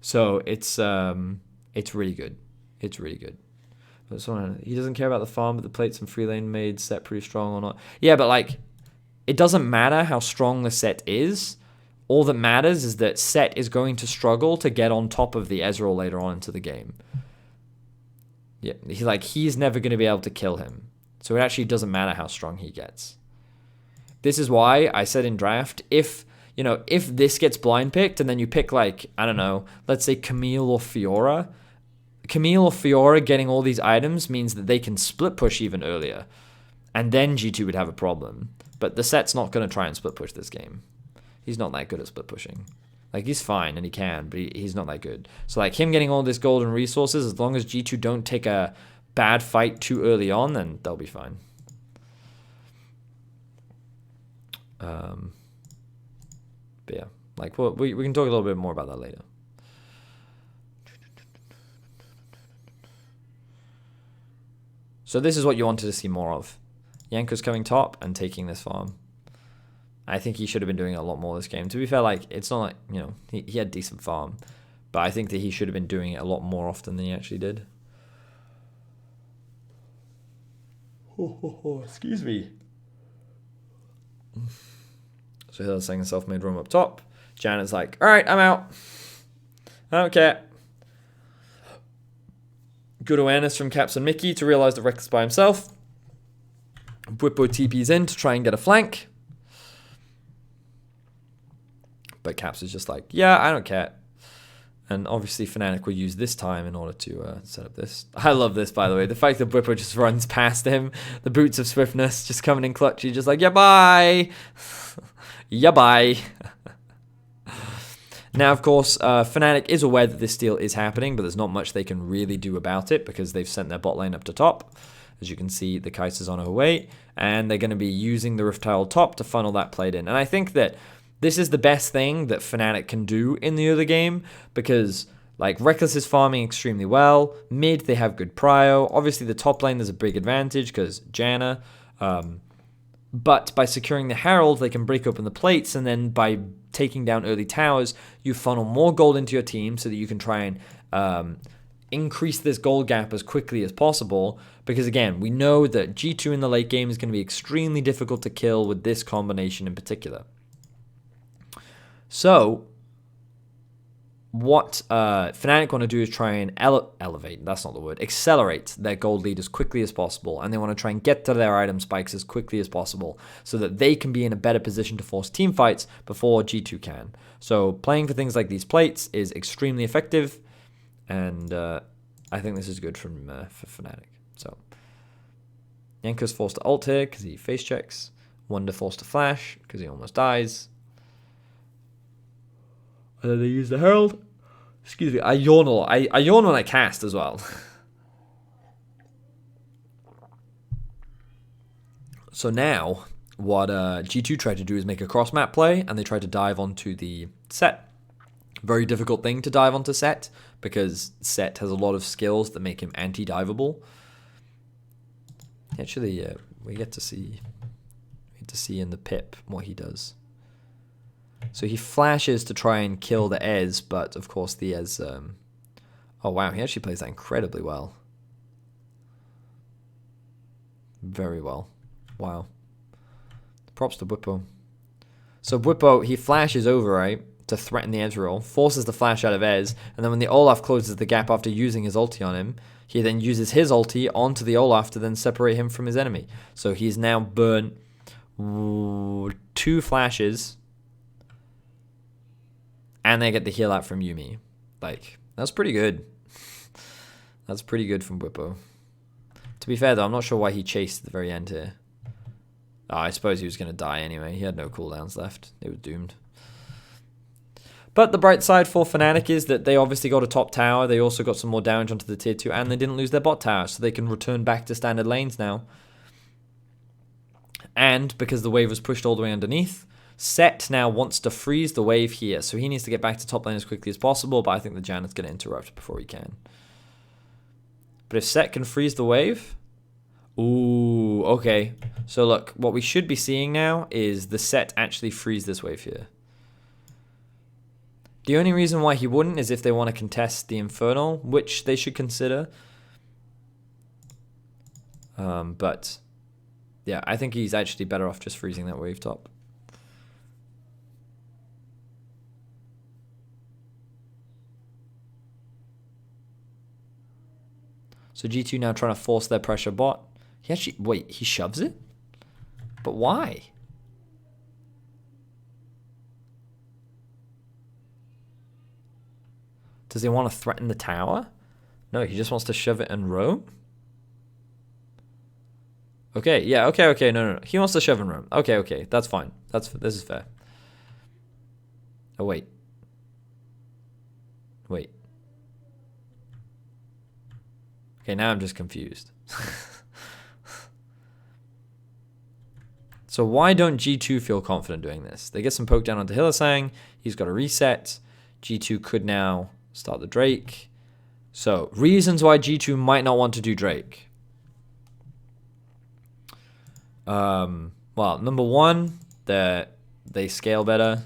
So it's really good. It's really good. He doesn't care about the farm, but the plates and free lane made set pretty strong or not. Yeah, but like, it doesn't matter how strong the set is. All that matters is that Set is going to struggle to get on top of the Ezreal later on into the game. Yeah, he's never going to be able to kill him. So it actually doesn't matter how strong he gets. This is why I said in draft, if this gets blind picked and then you pick like, I don't know, let's say Camille or Fiora. Camille or Fiora getting all these items means that they can split push even earlier. And then G2 would have a problem. But the Set's not going to try and split push this game. He's not that good at split pushing. Like, he's fine and he can, but he's not that good. So like him getting all this golden resources, as long as G2 don't take a bad fight too early on, then they'll be fine. But yeah, like we can talk a little bit more about that later. So this is what you wanted to see more of. Yanko's coming top and taking this farm. I think he should have been doing a lot more this game. To be fair, like, it's not like, he had decent farm. But I think that he should have been doing it a lot more often than he actually did. Excuse me. So Hilla's saying self-made roam up top. Janet's like, all right, I'm out. I don't care. Good awareness from Caps and Mickey to realize that Reckless by himself. Bwipo TP's in to try and get a flank. But Caps is just like, yeah, I don't care. And obviously Fnatic will use this time in order to set up this. I love this, by the way. The fact that Bwipo just runs past him. The boots of swiftness just coming in clutch. He's just like, yeah, bye. Yeah, bye. Now, of course, Fnatic is aware that this steal is happening, but there's not much they can really do about it because they've sent their bot lane up to top. As you can see, the Kai'Sa's on her way, and they're going to be using the Rift Tile top to funnel that plate in. And I think that this is the best thing that Fnatic can do in the early game because, like, Reckless is farming extremely well. Mid, they have good prio. Obviously, the top lane, there's a big advantage because Janna. But by securing the Herald, they can break open the plates, and then by taking down early towers, you funnel more gold into your team so that you can try and increase this gold gap as quickly as possible. Because again, we know that G2 in the late game is going to be extremely difficult to kill with this combination in particular. So what Fnatic want to do is try and elevate, that's not the word, accelerate their gold lead as quickly as possible. And they want to try and get to their item spikes as quickly as possible so that they can be in a better position to force team fights before G2 can. So playing for things like these plates is extremely effective. And I think this is good for Fnatic. So Yanko's forced to ult here because he face checks. Wonder forced to flash because he almost dies. And then they use the Herald. Excuse me, I yawn a lot. I yawn when I cast as well. So now, what G2 tried to do is make a cross-map play, and they tried to dive onto the set. Very difficult thing to dive onto set, because set has a lot of skills that make him anti-diveable. Actually, we get to see in the pip what he does. So he flashes to try and kill the Ez, but of course the Ez... oh wow, he actually plays that incredibly well. Very well. Wow. Props to Bwipo. So Bwipo, he flashes over, right, to threaten the Ezreal, forces the flash out of Ez, and then when the Olaf closes the gap after using his ulti on him, he then uses his ulti onto the Olaf to then separate him from his enemy. So he's now burnt 2 flashes... and they get the heal out from Yuumi. Like, that's pretty good. That's pretty good from Bwipo. To be fair, though, I'm not sure why he chased at the very end here. Oh, I suppose he was going to die anyway. He had no cooldowns left. They were doomed. But the bright side for Fnatic is that they obviously got a top tower. They also got some more damage onto the tier 2, and they didn't lose their bot tower, so they can return back to standard lanes now. And because the wave was pushed all the way underneath, Set now wants to freeze the wave here, so he needs to get back to top lane as quickly as possible, but I think the Janet's going to interrupt before he can. But if Set can freeze the wave... Ooh, okay. So look, what we should be seeing now is the Set actually freeze this wave here. The only reason why he wouldn't is if they want to contest the Infernal, which they should consider. But, yeah, I think he's actually better off just freezing that wave top. So G2 now trying to force their pressure bot. He actually... Wait, he shoves it? But why? Does he want to threaten the tower? No, he just wants to shove it and roam? Okay, yeah, okay, no. He wants to shove and roam. Okay, that's fine. This is fair. Oh, wait. Okay, now I'm just confused. So why don't G2 feel confident doing this? They get some poke down onto Hylissang. He's got a reset. G2 could now start the Drake. So, reasons why G2 might not want to do Drake. Well, number one, they scale better.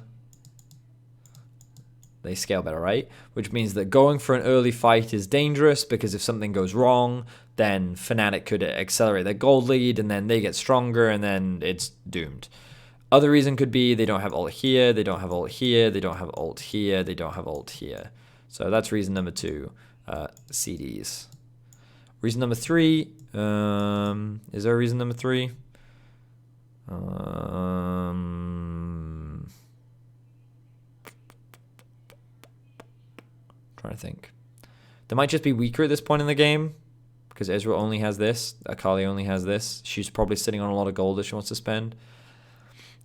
they scale better, right? Which means that going for an early fight is dangerous because if something goes wrong, then Fnatic could accelerate their gold lead and then they get stronger and then it's doomed. Other reason could be they don't have ult here, they don't have ult here, they don't have ult here, they don't have ult here. So that's reason number 2, CDs. Reason number 3, is there a reason number 3? Trying to think. They might just be weaker at this point in the game because Ezreal only has this, Akali only has this. She's probably sitting on a lot of gold that she wants to spend.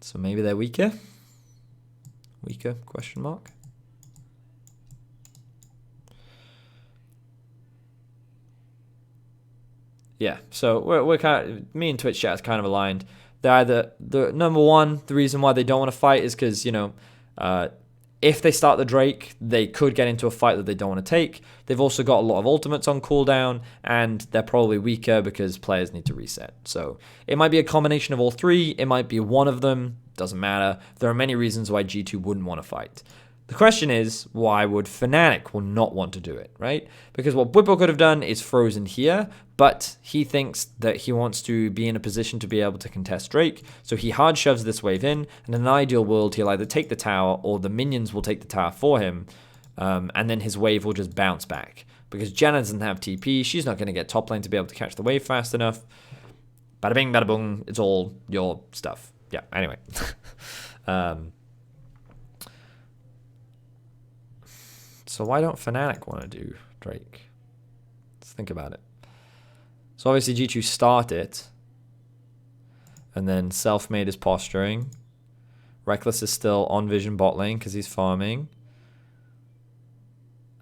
So maybe they're weaker? Weaker, question mark? Yeah, so we're kind of, me and Twitch chat is kind of aligned. They're either, the number one, the reason why they don't want to fight is because, you know, if they start the Drake, they could get into a fight that they don't want to take. They've also got a lot of ultimates on cooldown, and they're probably weaker because players need to reset. So it might be a combination of all three. It might be one of them. Doesn't matter. There are many reasons why G2 wouldn't want to fight. The question is, why would Fnatic will not want to do it, right? Because what Bwipo could have done is frozen here, but he thinks that he wants to be in a position to be able to contest Drake, so he hard shoves this wave in, and in an ideal world, he'll either take the tower or the minions will take the tower for him, and then his wave will just bounce back. Because Janna doesn't have TP, she's not going to get top lane to be able to catch the wave fast enough. Bada bing, bada boom, it's all your stuff. Yeah, anyway. So why don't Fnatic want to do Drake? Let's think about it. So obviously G2 start it. And then Selfmade is posturing. Reckless is still on Vision bot lane because he's farming.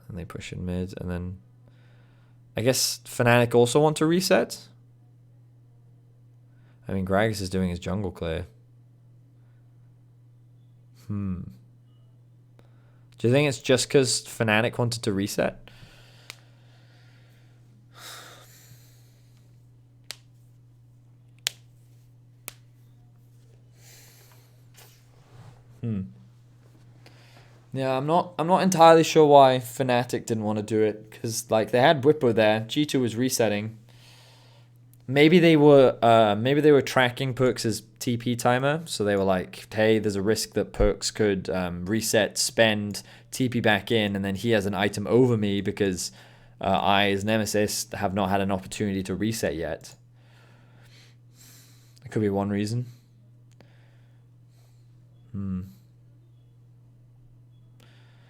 And they push in mid. And then I guess Fnatic also want to reset. I mean, Gragas is doing his jungle clear. Do you think it's just because Fnatic wanted to reset? Yeah, I'm not entirely sure why Fnatic didn't want to do it, because like they had Bwipo there, G2 was resetting. Maybe they were tracking Perks' TP timer, so they were like, hey, there's a risk that Perks could reset, spend, TP back in, and then he has an item over me because I, as Nemesis, have not had an opportunity to reset yet. That could be one reason.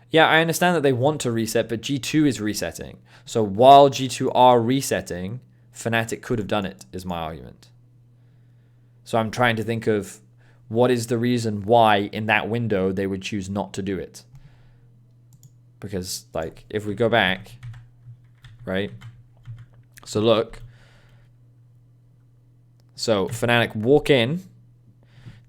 Yeah, I understand that they want to reset, but G2 is resetting. So while G2 are resetting, Fnatic could have done it, is my argument. So I'm trying to think of what is the reason why in that window they would choose not to do it. Because, like, if we go back, right? So look. So Fnatic walk in.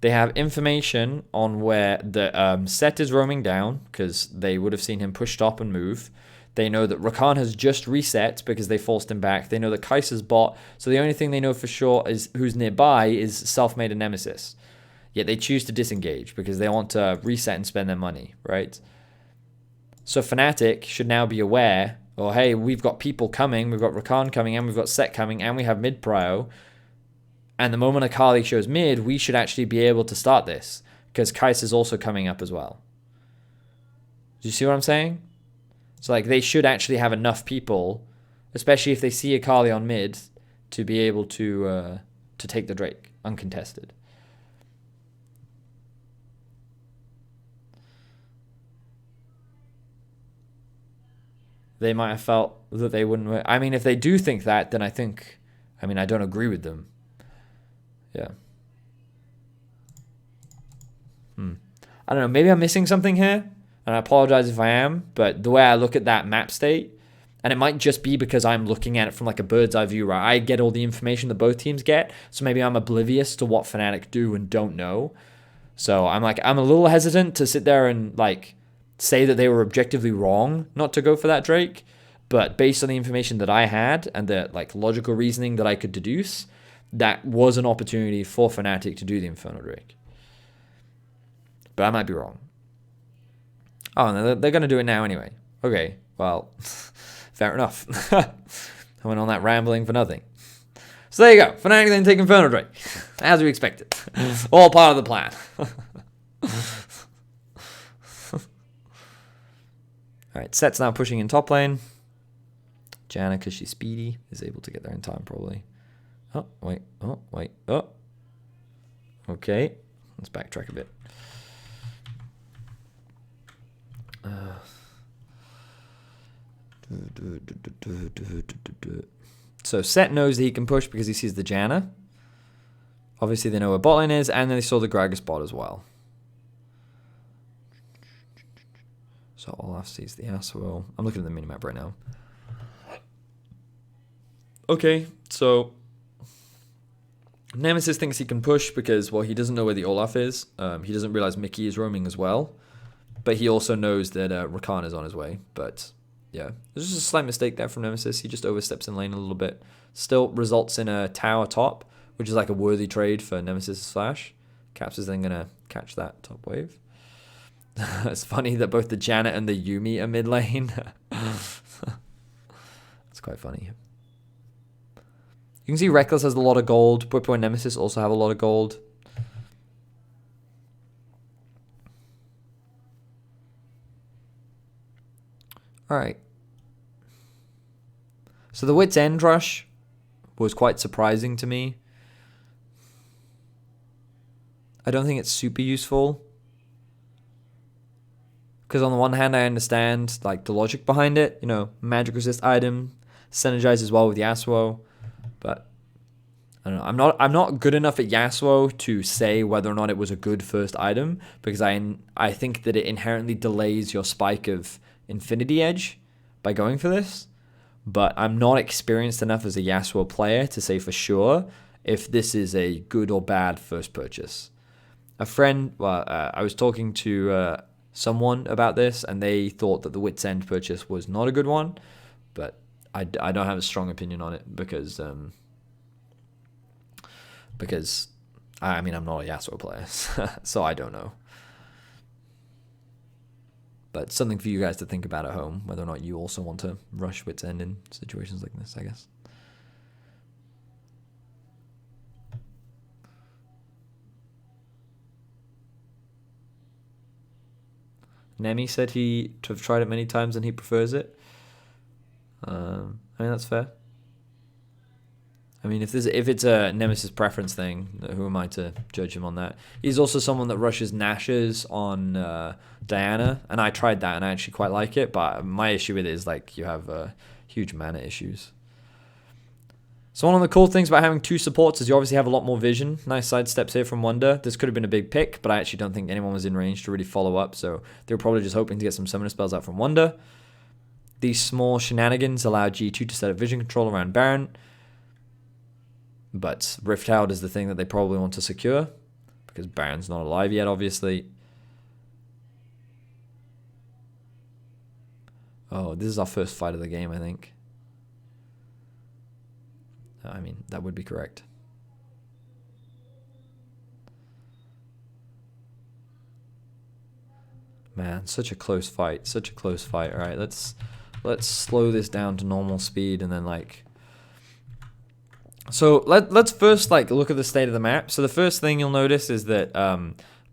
They have information on where the Set is roaming down, because they would have seen him push stop and move. They know that Rakan has just reset because they forced him back. They know that Kai'Sa's bot. So the only thing they know for sure is who's nearby is Selfmade and Nemesis. Yet they choose to disengage because they want to reset and spend their money, right? So Fnatic should now be aware, oh, hey, we've got people coming. We've got Rakan coming and we've got Set coming and we have mid prio. And the moment Akali shows mid, we should actually be able to start this because Kai'Sa's also coming up as well. Do you see what I'm saying? So like they should actually have enough people, especially if they see Akali on mid, to be able to take the Drake uncontested. They might have felt that they wouldn't. I mean, if they do think that, then I don't agree with them. Yeah. I don't know. Maybe I'm missing something here. And I apologize if I am, but the way I look at that map state, and it might just be because I'm looking at it from like a bird's eye view, right? I get all the information that both teams get, so maybe I'm oblivious to what Fnatic do and don't know. So I'm a little hesitant to sit there and like say that they were objectively wrong not to go for that Drake, but based on the information that I had and the like logical reasoning that I could deduce, that was an opportunity for Fnatic to do the Inferno Drake. But I might be wrong. Oh, no, they're going to do it now anyway. Okay, well, fair enough. I went on that rambling for nothing. So there you go. Fnatic then take Inferno Drake. As we expected. All part of the plan. Alright, Set's now pushing in top lane. Janna, because she's speedy, is able to get there in time probably. Oh, wait. Oh, wait. Oh. Okay. Let's backtrack a bit. So Set knows that he can push because he sees the Janna. Obviously they know where bot lane is, and then they saw the Gragas bot as well. So Olaf sees the Yasuo. I'm looking at the minimap right now. Okay, so Nemesis thinks he can push because, well, he doesn't know where the Olaf is. He doesn't realize Mickey is roaming as well. But he also knows that Rakan is on his way. But, yeah, there's just a slight mistake there from Nemesis. He just oversteps in lane a little bit. Still results in a tower top, which is like a worthy trade for Nemesis' flash. Caps is then going to catch that top wave. It's funny that both the Janna and the Yuumi are mid lane. It's quite funny. You can see Reckless has a lot of gold. Bwipo and Nemesis also have a lot of gold. Alright. So the Wit's End rush was quite surprising to me. I don't think it's super useful. Because on the one hand, I understand like the logic behind it. You know, magic resist item synergizes well with Yasuo. But I don't know. I'm not good enough at Yasuo to say whether or not it was a good first item, because I think that it inherently delays your spike of Infinity Edge by going for this. But I'm not experienced enough as a Yasuo player to say for sure if this is a good or bad first purchase. A friend, I was talking to someone about this, and they thought that the Wit's End purchase was not a good one, but I don't have a strong opinion on it because I mean, I'm not a Yasuo player, so I don't know. But something for you guys to think about at home, whether or not you also want to rush Wit's End in situations like this, I guess. Nemi said to have tried it many times and he prefers it. I mean, that's fair. I mean, if it's a Nemesis preference thing, who am I to judge him on that? He's also someone that rushes Nashes on Diana, and I tried that and I actually quite like it, but my issue with it is like you have huge mana issues. So one of the cool things about having two supports is you obviously have a lot more vision. Nice sidesteps here from Wonder. This could have been a big pick, but I actually don't think anyone was in range to really follow up, so they were probably just hoping to get some summoner spells out from Wonder. These small shenanigans allow G2 to set up vision control around Baron, but Rift Out is the thing that they probably want to secure, because Baron's not alive yet, obviously. Oh, this is our first fight of the game, I think. I mean, that would be correct. Man, such a close fight. Such a close fight. All right, let's slow this down to normal speed and then like. So let's first like look at the state of the map. So the first thing you'll notice is that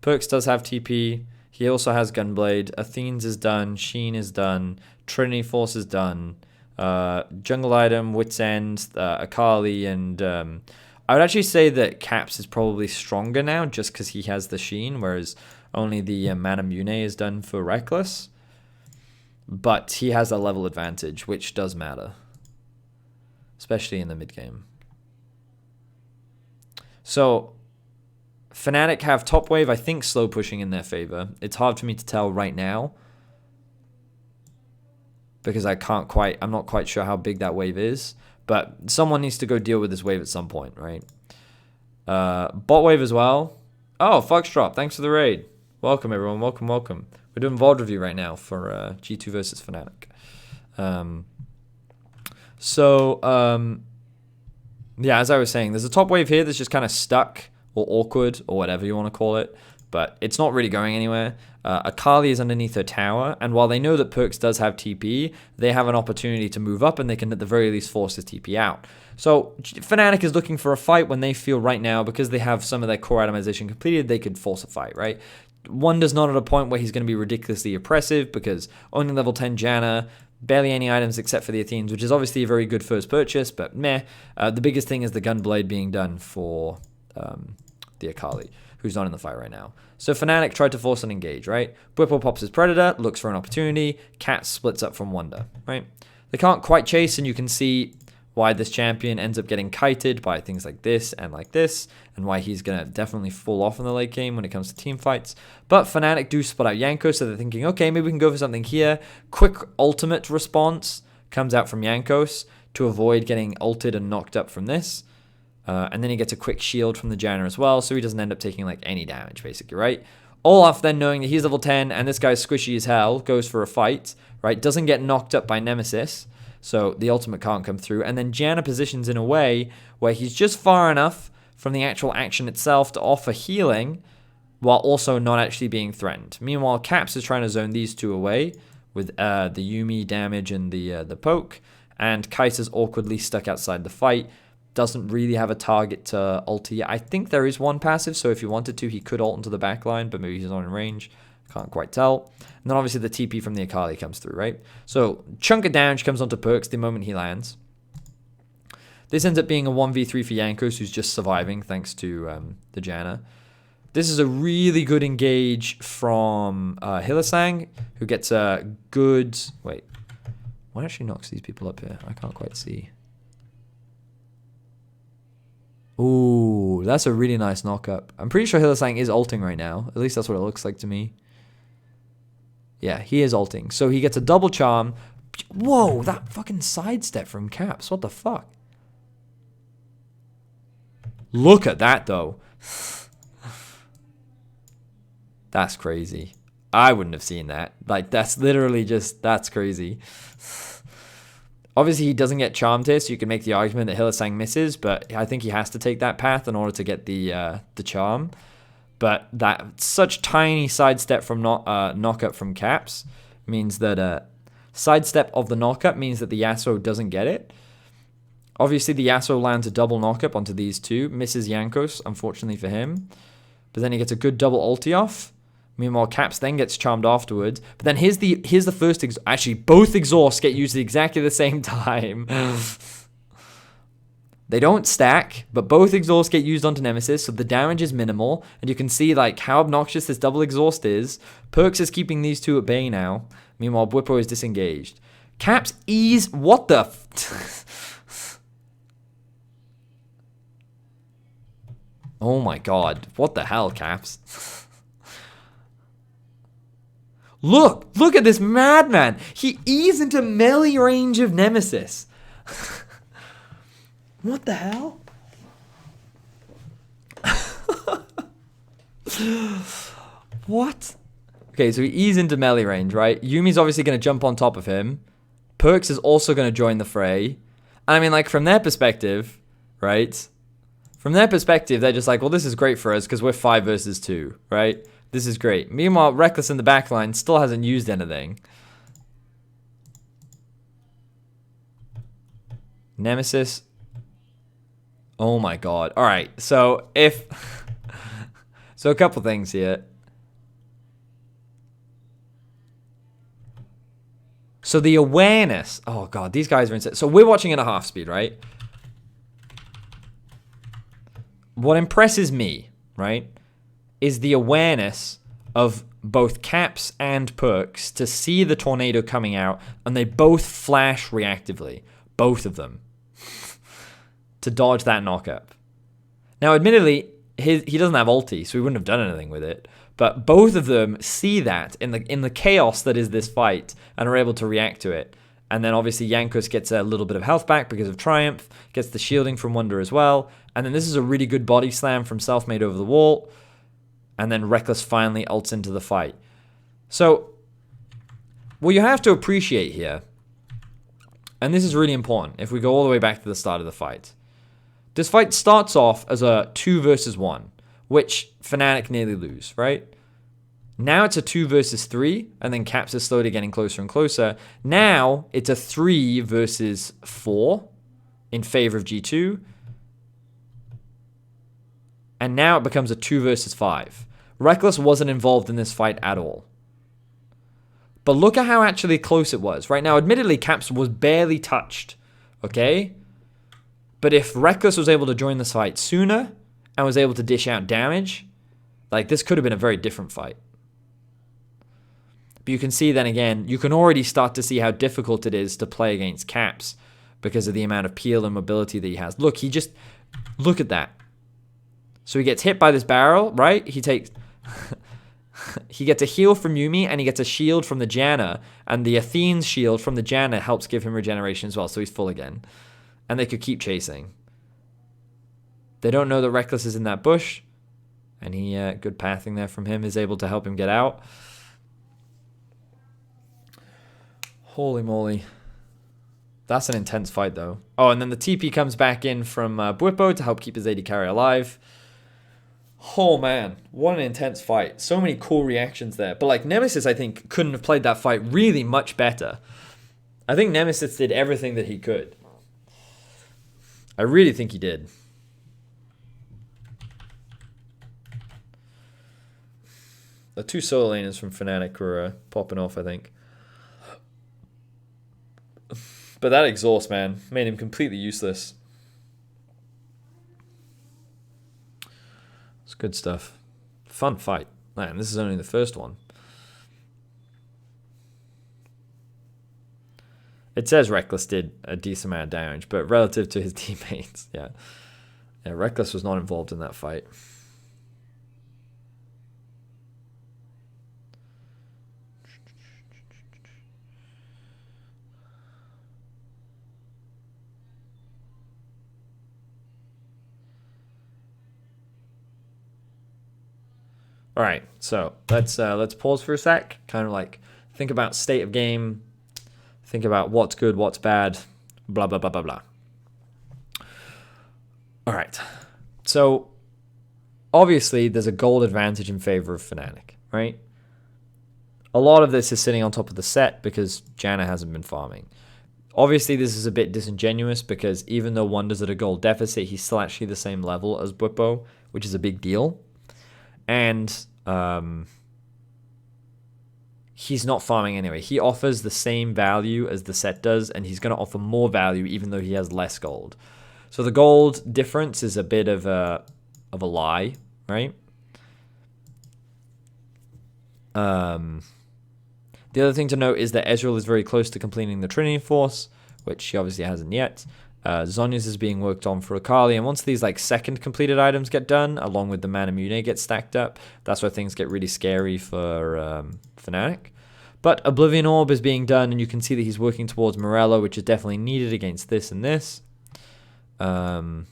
Perks does have TP. He also has Gunblade. Athene's is done. Sheen is done. Trinity Force is done. Jungle item, Wit's End, Akali, and I would actually say that Caps is probably stronger now just because he has the Sheen, whereas only the Manamune is done for Reckless. But he has a level advantage, which does matter, especially in the mid game. So Fnatic have top wave, I think, slow pushing in their favor. It's hard for me to tell right now, because I'm not quite sure how big that wave is. But someone needs to go deal with this wave at some point, right? Bot wave as well. Oh, Foxdrop, thanks for the raid. Welcome, everyone. Welcome, welcome. We're doing VOD review right now for G2 versus Fnatic. Yeah, as I was saying, there's a top wave here that's just kind of stuck or awkward or whatever you want to call it. but it's not really going anywhere. Akali is underneath her tower, and while they know that Perkz does have TP, they have an opportunity to move up, and they can at the very least force his TP out. So Fnatic is looking for a fight when they feel right now, because they have some of their core itemization completed, they could force a fight, right? Wonder's not at a point where he's going to be ridiculously oppressive, because only level 10 Janna, barely any items except for the Athenes, which is obviously a very good first purchase, but meh. The biggest thing is the Gunblade being done for the Akali, who's not in the fight right now. So Fnatic tried to force an engage, right? Whipple pops his Predator, looks for an opportunity. Cat splits up from Wonder, right? They can't quite chase, and you can see why this champion ends up getting kited by things like this, and why he's going to definitely fall off in the late game when it comes to team fights. But Fnatic do split out Jankos, so they're thinking, okay, maybe we can go for something here. Quick ultimate response comes out from Jankos to avoid getting ulted and knocked up from this. And then he gets a quick shield from the Janna as well, so he doesn't end up taking like any damage, basically, right? Olaf then, knowing that he's level 10 and this guy's squishy as hell, goes for a fight, right? Doesn't get knocked up by Nemesis, so the ultimate can't come through. And then Janna positions in a way where he's just far enough from the actual action itself to offer healing, while also not actually being threatened. Meanwhile, Caps is trying to zone these two away with the Yuumi damage and the poke, and Kai'Sa's awkwardly stuck outside the fight. Doesn't really have a target to ulti. I think there is one passive, so if he wanted to, he could ult into the backline, but maybe he's not in range. Can't quite tell. And then obviously the TP from the Akali comes through, right? So chunk of damage comes onto Perkz the moment he lands. This ends up being a 1v3 for Jankos, who's just surviving thanks to the Janna. This is a really good engage from Hylissang, who gets a good... Wait, what actually knocks these people up here? I can't quite see. Ooh, that's a really nice knock-up. I'm pretty sure Hylissang is ulting right now. At least that's what it looks like to me. Yeah, he is ulting. So he gets a double charm. Whoa, that fucking sidestep from Caps. What the fuck? Look at that, though. That's crazy. I wouldn't have seen that. Like, that's literally just... That's crazy. Obviously, he doesn't get charmed here, so you can make the argument that Hylissang misses, but I think he has to take that path in order to get the charm. But that such tiny sidestep from knockup from Caps means that sidestep of the knockup means that the Yasuo doesn't get it. Obviously, the Yasuo lands a double knockup onto these two, misses Jankos, unfortunately for him. But then he gets a good double ulti off. Meanwhile, Caps then gets charmed afterwards. But then here's the first... Actually, both exhausts get used at exactly the same time. They don't stack, but both exhausts get used onto Nemesis, so the damage is minimal. And you can see like how obnoxious this double exhaust is. Perkz is keeping these two at bay now. Meanwhile, Bwipo is disengaged. Caps ease... What the... Oh my god. What the hell, Caps? Look at this madman. He eased into melee range of Nemesis. What the hell? What? Okay, so he eased into melee range, right? Yuumi's obviously going to jump on top of him. Perkz is also going to join the fray. And I mean, like, from their perspective, right? From their perspective, they're just like, well, this is great for us because we're 5 versus 2, right? This is great. Meanwhile, Reckless in the backline still hasn't used anything. Nemesis. Oh my god. Alright, so if... so a couple things here. So the awareness... Oh god, these guys are insane. So we're watching at a half speed, right? What impresses me, right, is the awareness of both Caps and Perkz to see the tornado coming out, and they both flash reactively. Both of them. To dodge that knockup. Now, admittedly, he doesn't have ulti, so he wouldn't have done anything with it. But both of them see that in the chaos that is this fight, and are able to react to it. And then obviously Jankos gets a little bit of health back because of Triumph, gets the shielding from Wonder as well. And then this is a really good body slam from Selfmade over the wall. And then Reckless finally ults into the fight. So, what you have to appreciate here, and this is really important if we go all the way back to the start of the fight. This fight starts off as a 2 versus 1, which Fnatic nearly lose, right? Now it's a 2 versus 3, and then Caps is slowly getting closer and closer. Now it's a 3 versus 4 in favor of G2. And now it becomes a 2 versus 5. Reckless wasn't involved in this fight at all. But look at how actually close it was. Right now, admittedly, Caps was barely touched. Okay? But if Reckless was able to join this fight sooner and was able to dish out damage, like, this could have been a very different fight. But you can see then again, you can already start to see how difficult it is to play against Caps because of the amount of peel and mobility that he has. Look, look at that. So he gets hit by this barrel, right? He takes... he gets a heal from Yuumi, and he gets a shield from the Janna, and the Athene's shield from the Janna helps give him regeneration as well, so he's full again. And they could keep chasing. They don't know that Reckless is in that bush, and good pathing there from him is able to help him get out. Holy moly. That's an intense fight, though. Oh, and then the TP comes back in from Bwipo to help keep his AD carry alive. Oh, man. What an intense fight. So many cool reactions there. But, like, Nemesis, I think, couldn't have played that fight really much better. I think Nemesis did everything that he could. I really think he did. The 2 solo laners from Fnatic were popping off, I think. But that exhaust, man, made him completely useless. It's good stuff. Fun fight. Man, this is only the first one. It says Reckless did a decent amount of damage, but relative to his teammates, yeah. Yeah, Reckless was not involved in that fight. All right, so let's pause for a sec. Kind of like think about state of game, think about what's good, what's bad, blah blah blah blah blah. All right, so obviously there's a gold advantage in favor of Fnatic, right? A lot of this is sitting on top of the set because Janna hasn't been farming. Obviously, this is a bit disingenuous because even though Wonder's at a gold deficit, he's still actually the same level as Bwipo, which is a big deal. And he's not farming anyway. He offers the same value as the set does, and he's going to offer more value even though he has less gold. So the gold difference is a bit of a lie, right? The other thing to note is that Ezreal is very close to completing the Trinity Force, which she obviously hasn't yet. Zhonya's is being worked on for Akali, and once these like second completed items get done, along with the Mana Mune get stacked up, that's where things get really scary for Fnatic. But Oblivion Orb is being done, and you can see that he's working towards Morello, which is definitely needed against this and this. And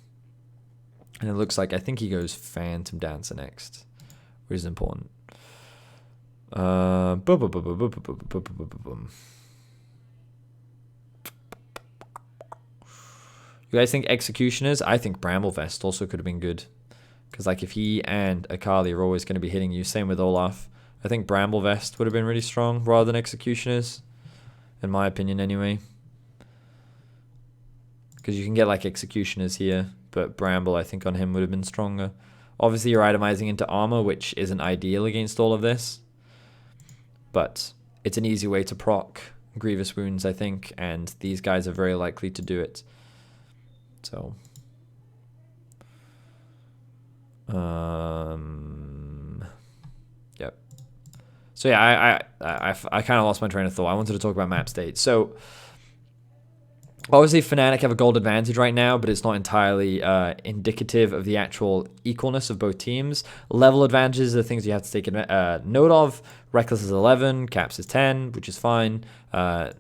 it looks like, I think he goes Phantom Dancer next, which is important. You guys think Executioners? I think Bramblevest also could have been good. Because like if he and Akali are always going to be hitting you, same with Olaf. I think Bramblevest would have been really strong rather than Executioners. In my opinion anyway. Because you can get like Executioners here. But Bramble I think on him would have been stronger. Obviously you're itemizing into armor, which isn't ideal against all of this. But it's an easy way to proc Grievous Wounds I think. And these guys are very likely to do it. So, yep. So yeah, I kind of lost my train of thought. I wanted to talk about map state. So, obviously Fnatic have a gold advantage right now, but it's not entirely indicative of the actual equalness of both teams. Level advantages are things you have to take note of. Reckless is 11, Caps is 10, which is fine.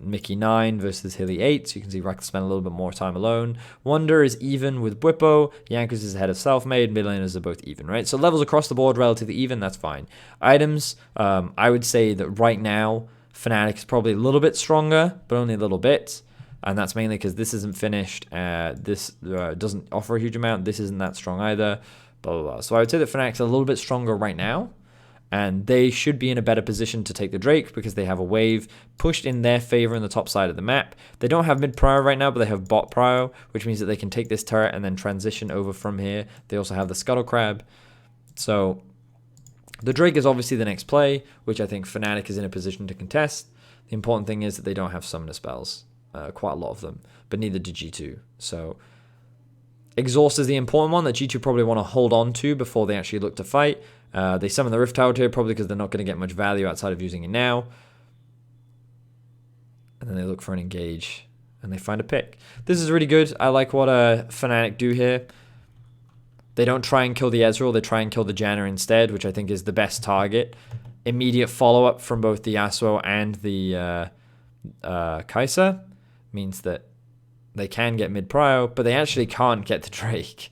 Mickey 9 versus Hilly 8, so you can see Reckless spend a little bit more time alone. Wonder is even with Bwipo. Jankos is ahead of Selfmade. Mid laners are both even, right? So levels across the board relatively even, that's fine. Items, I would say that right now, Fnatic is probably a little bit stronger, but only a little bit. And that's mainly because this isn't finished. This doesn't offer a huge amount. This isn't that strong either. blah, blah, blah. So I would say that Fnatic's a little bit stronger right now, and they should be in a better position to take the Drake because they have a wave pushed in their favor in the top side of the map. They don't have mid prio right now, but they have bot prio, which means that they can take this turret and then transition over from here. They also have the Scuttle Crab. So the Drake is obviously the next play, which I think Fnatic is in a position to contest. The important thing is that they don't have summoner spells, quite a lot of them, but neither do G2. So Exhaust is the important one that G2 probably want to hold on to before they actually look to fight. They summon the Rift Tower here probably because they're not going to get much value outside of using it now. And then they look for an engage and they find a pick. This is really good. I like what Fnatic do here. They don't try and kill the Ezreal. They try and kill the Janna instead, which I think is the best target. Immediate follow-up from both the Yasuo and the Kai'Sa means that they can get mid-prio, but they actually can't get the Drake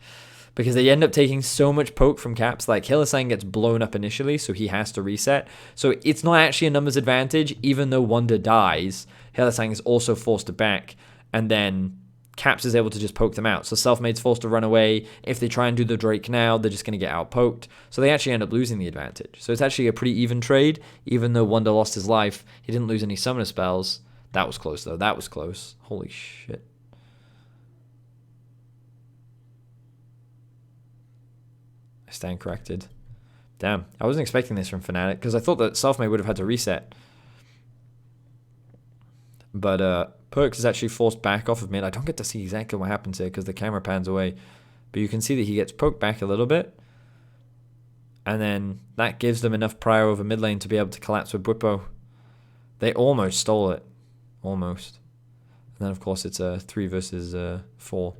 because they end up taking so much poke from Caps. Like, Hylissang gets blown up initially, so he has to reset. So it's not actually a numbers advantage. Even though Wonder dies, Hylissang is also forced to back, and then Caps is able to just poke them out. So Selfmade's forced to run away. If they try and do the Drake now, they're just going to get out-poked. So they actually end up losing the advantage. So it's actually a pretty even trade. Even though Wonder lost his life, he didn't lose any summoner spells. That was close, though. That was close. Holy shit. I stand corrected. Damn. I wasn't expecting this from Fnatic because I thought that Selfmade would have had to reset. But Perks is actually forced back off of mid. I don't get to see exactly what happens here because the camera pans away. But you can see that he gets poked back a little bit. And then that gives them enough prio over mid lane to be able to collapse with Bwipo. They almost stole it. Almost. And then, of course, it's a 3 versus 4,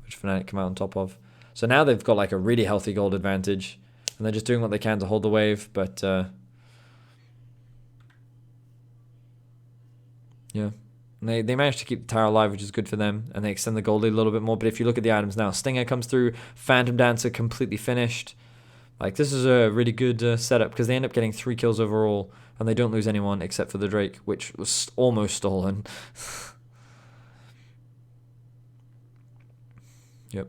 which Fnatic come out on top of. So now they've got like a really healthy gold advantage. And they're just doing what they can to hold the wave. But, yeah. They managed to keep the tower alive, which is good for them. And they extend the gold lead a little bit more. But if you look at the items now, Stinger comes through. Phantom Dancer completely finished. Like, this is a really good setup because they end up getting 3 kills overall. And they don't lose anyone except for the Drake, which was almost stolen. Yep.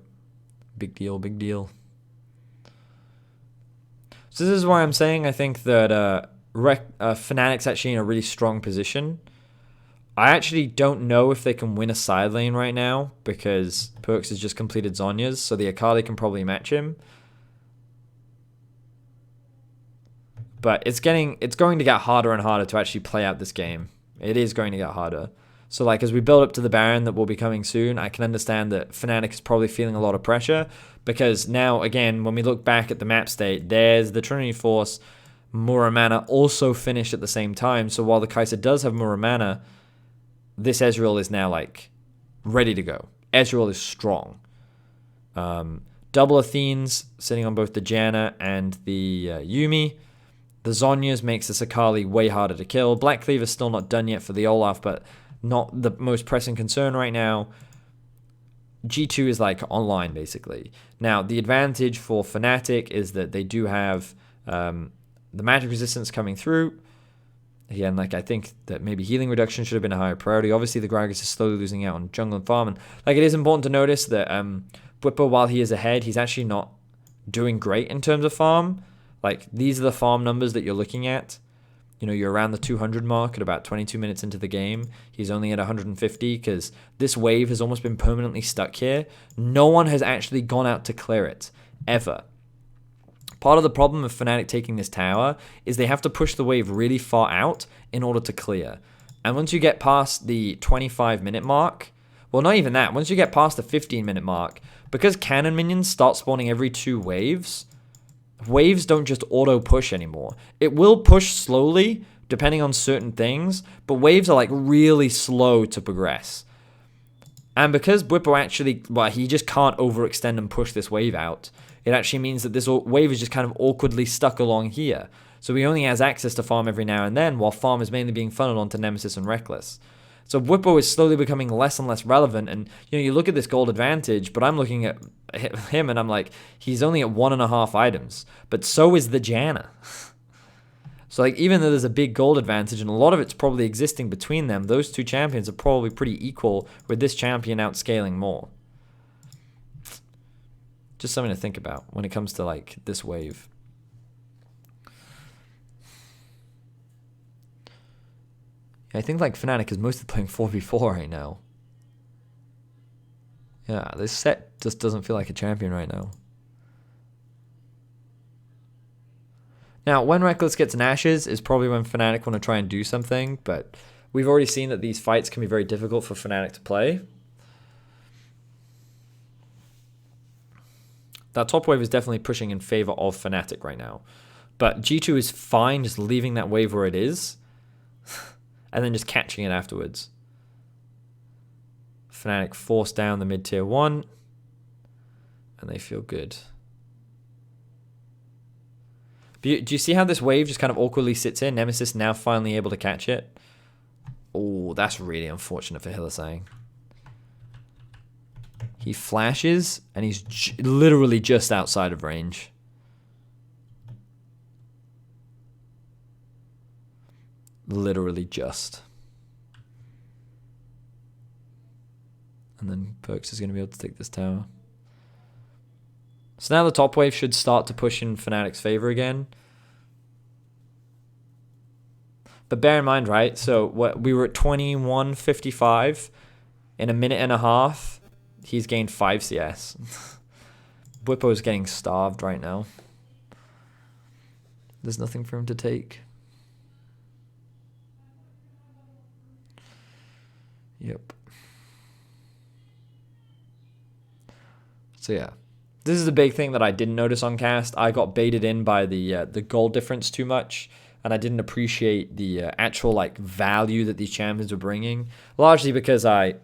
Big deal, big deal. So this is why I'm saying I think that Fnatic's actually in a really strong position. I actually don't know if they can win a side lane right now because Perks has just completed Zhonya's, so the Akali can probably match him. But it's going to get harder and harder to actually play out this game. It is going to get harder. So like as we build up to the Baron that will be coming soon, I can understand that Fnatic is probably feeling a lot of pressure because now, again, when we look back at the map state, there's the Trinity Force, Muramana also finished at the same time. So while the Kai'Sa does have Muramana, this Ezreal is now like ready to go. Ezreal is strong. Double Athenes sitting on both the Janna and the Yuumi. The Zhonya's makes the Akali way harder to kill. Black Cleaver's still not done yet for the Olaf, but not the most pressing concern right now. G2 is like online, basically. Now, the advantage for Fnatic is that they do have the magic resistance coming through. Again, like I think that maybe healing reduction should have been a higher priority. Obviously, the Gragas is slowly losing out on jungle and farm. And like it is important to notice that Bwipo, while he is ahead, he's actually not doing great in terms of farm. Like, these are the farm numbers that you're looking at. You know, you're around the 200 mark at about 22 minutes into the game. He's only at 150 because this wave has almost been permanently stuck here. No one has actually gone out to clear it, ever. Part of the problem of Fnatic taking this tower is they have to push the wave really far out in order to clear. And once you get past the 25-minute mark, well, not even that. Once you get past the 15-minute mark, because cannon minions start spawning every 2 waves, waves don't just auto-push anymore. It will push slowly, depending on certain things, but waves are like really slow to progress. And because Bwipo actually, well, he just can't overextend and push this wave out, it actually means that this wave is just kind of awkwardly stuck along here. So he only has access to farm every now and then, while farm is mainly being funneled onto Nemesis and Reckless. So Bwipo is slowly becoming less and less relevant, and you look at this gold advantage, but I'm looking at him and I'm like, he's only at 1.5 items, but so is the Janna. So like, even though there's a big gold advantage, and a lot of it's probably existing between them, those 2 champions are probably pretty equal, with this champion outscaling more. Just something to think about when it comes to like this wave. I think like Fnatic is mostly playing 4v4 right now. Yeah, this set just doesn't feel like a champion right now. Now, when Reckless gets Nashes is probably when Fnatic want to try and do something, but we've already seen that these fights can be very difficult for Fnatic to play. That top wave is definitely pushing in favor of Fnatic right now. But G2 is fine just leaving that wave where it is and then just catching it afterwards. Fnatic force down the mid-tier 1 and they feel good. Do you see how this wave just kind of awkwardly sits in? Nemesis now finally able to catch it. Oh, that's really unfortunate for Hylissang. He flashes, and he's literally just outside of range. Literally just. And then Perks is going to be able to take this tower. So now the top wave should start to push in Fnatic's favor again. But bear in mind, right? So we were at 21:55 in a minute and a half. He's gained 5 CS. Bwipo's getting starved right now. There's nothing for him to take. Yep. So yeah. This is a big thing that I didn't notice on cast. I got baited in by the gold difference too much, and I didn't appreciate the actual like value that these champions were bringing. Largely because I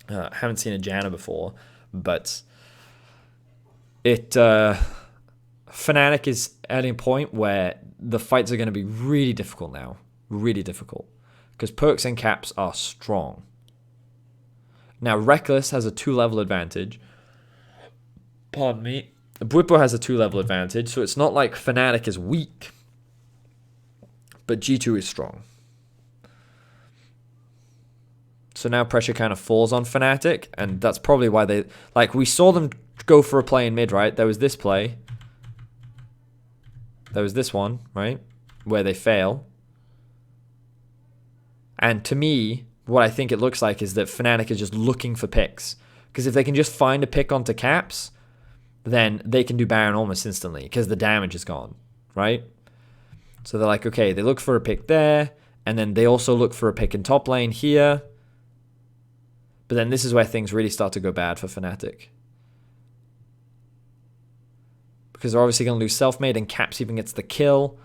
haven't seen a Janna before, but Fnatic is at a point where the fights are going to be really difficult now, really difficult, because Perks and Caps are strong. Now Reckless has a 2-level advantage. Pardon me. Bwipo has a 2-level advantage, so it's not like Fnatic is weak, but G2 is strong. So now pressure kind of falls on Fnatic, and that's probably why they... Like, we saw them go for a play in mid, right? There was this play. There was this one, right? Where they fail. And to me, what I think it looks like is that Fnatic is just looking for picks. Because if they can just find a pick onto Caps, then they can do Baron almost instantly, because the damage is gone, right? So they're like, okay, they look for a pick there, and then they also look for a pick in top lane here. But then this is where things really start to go bad for Fnatic. Because they're obviously going to lose Selfmade, and Caps even gets the kill.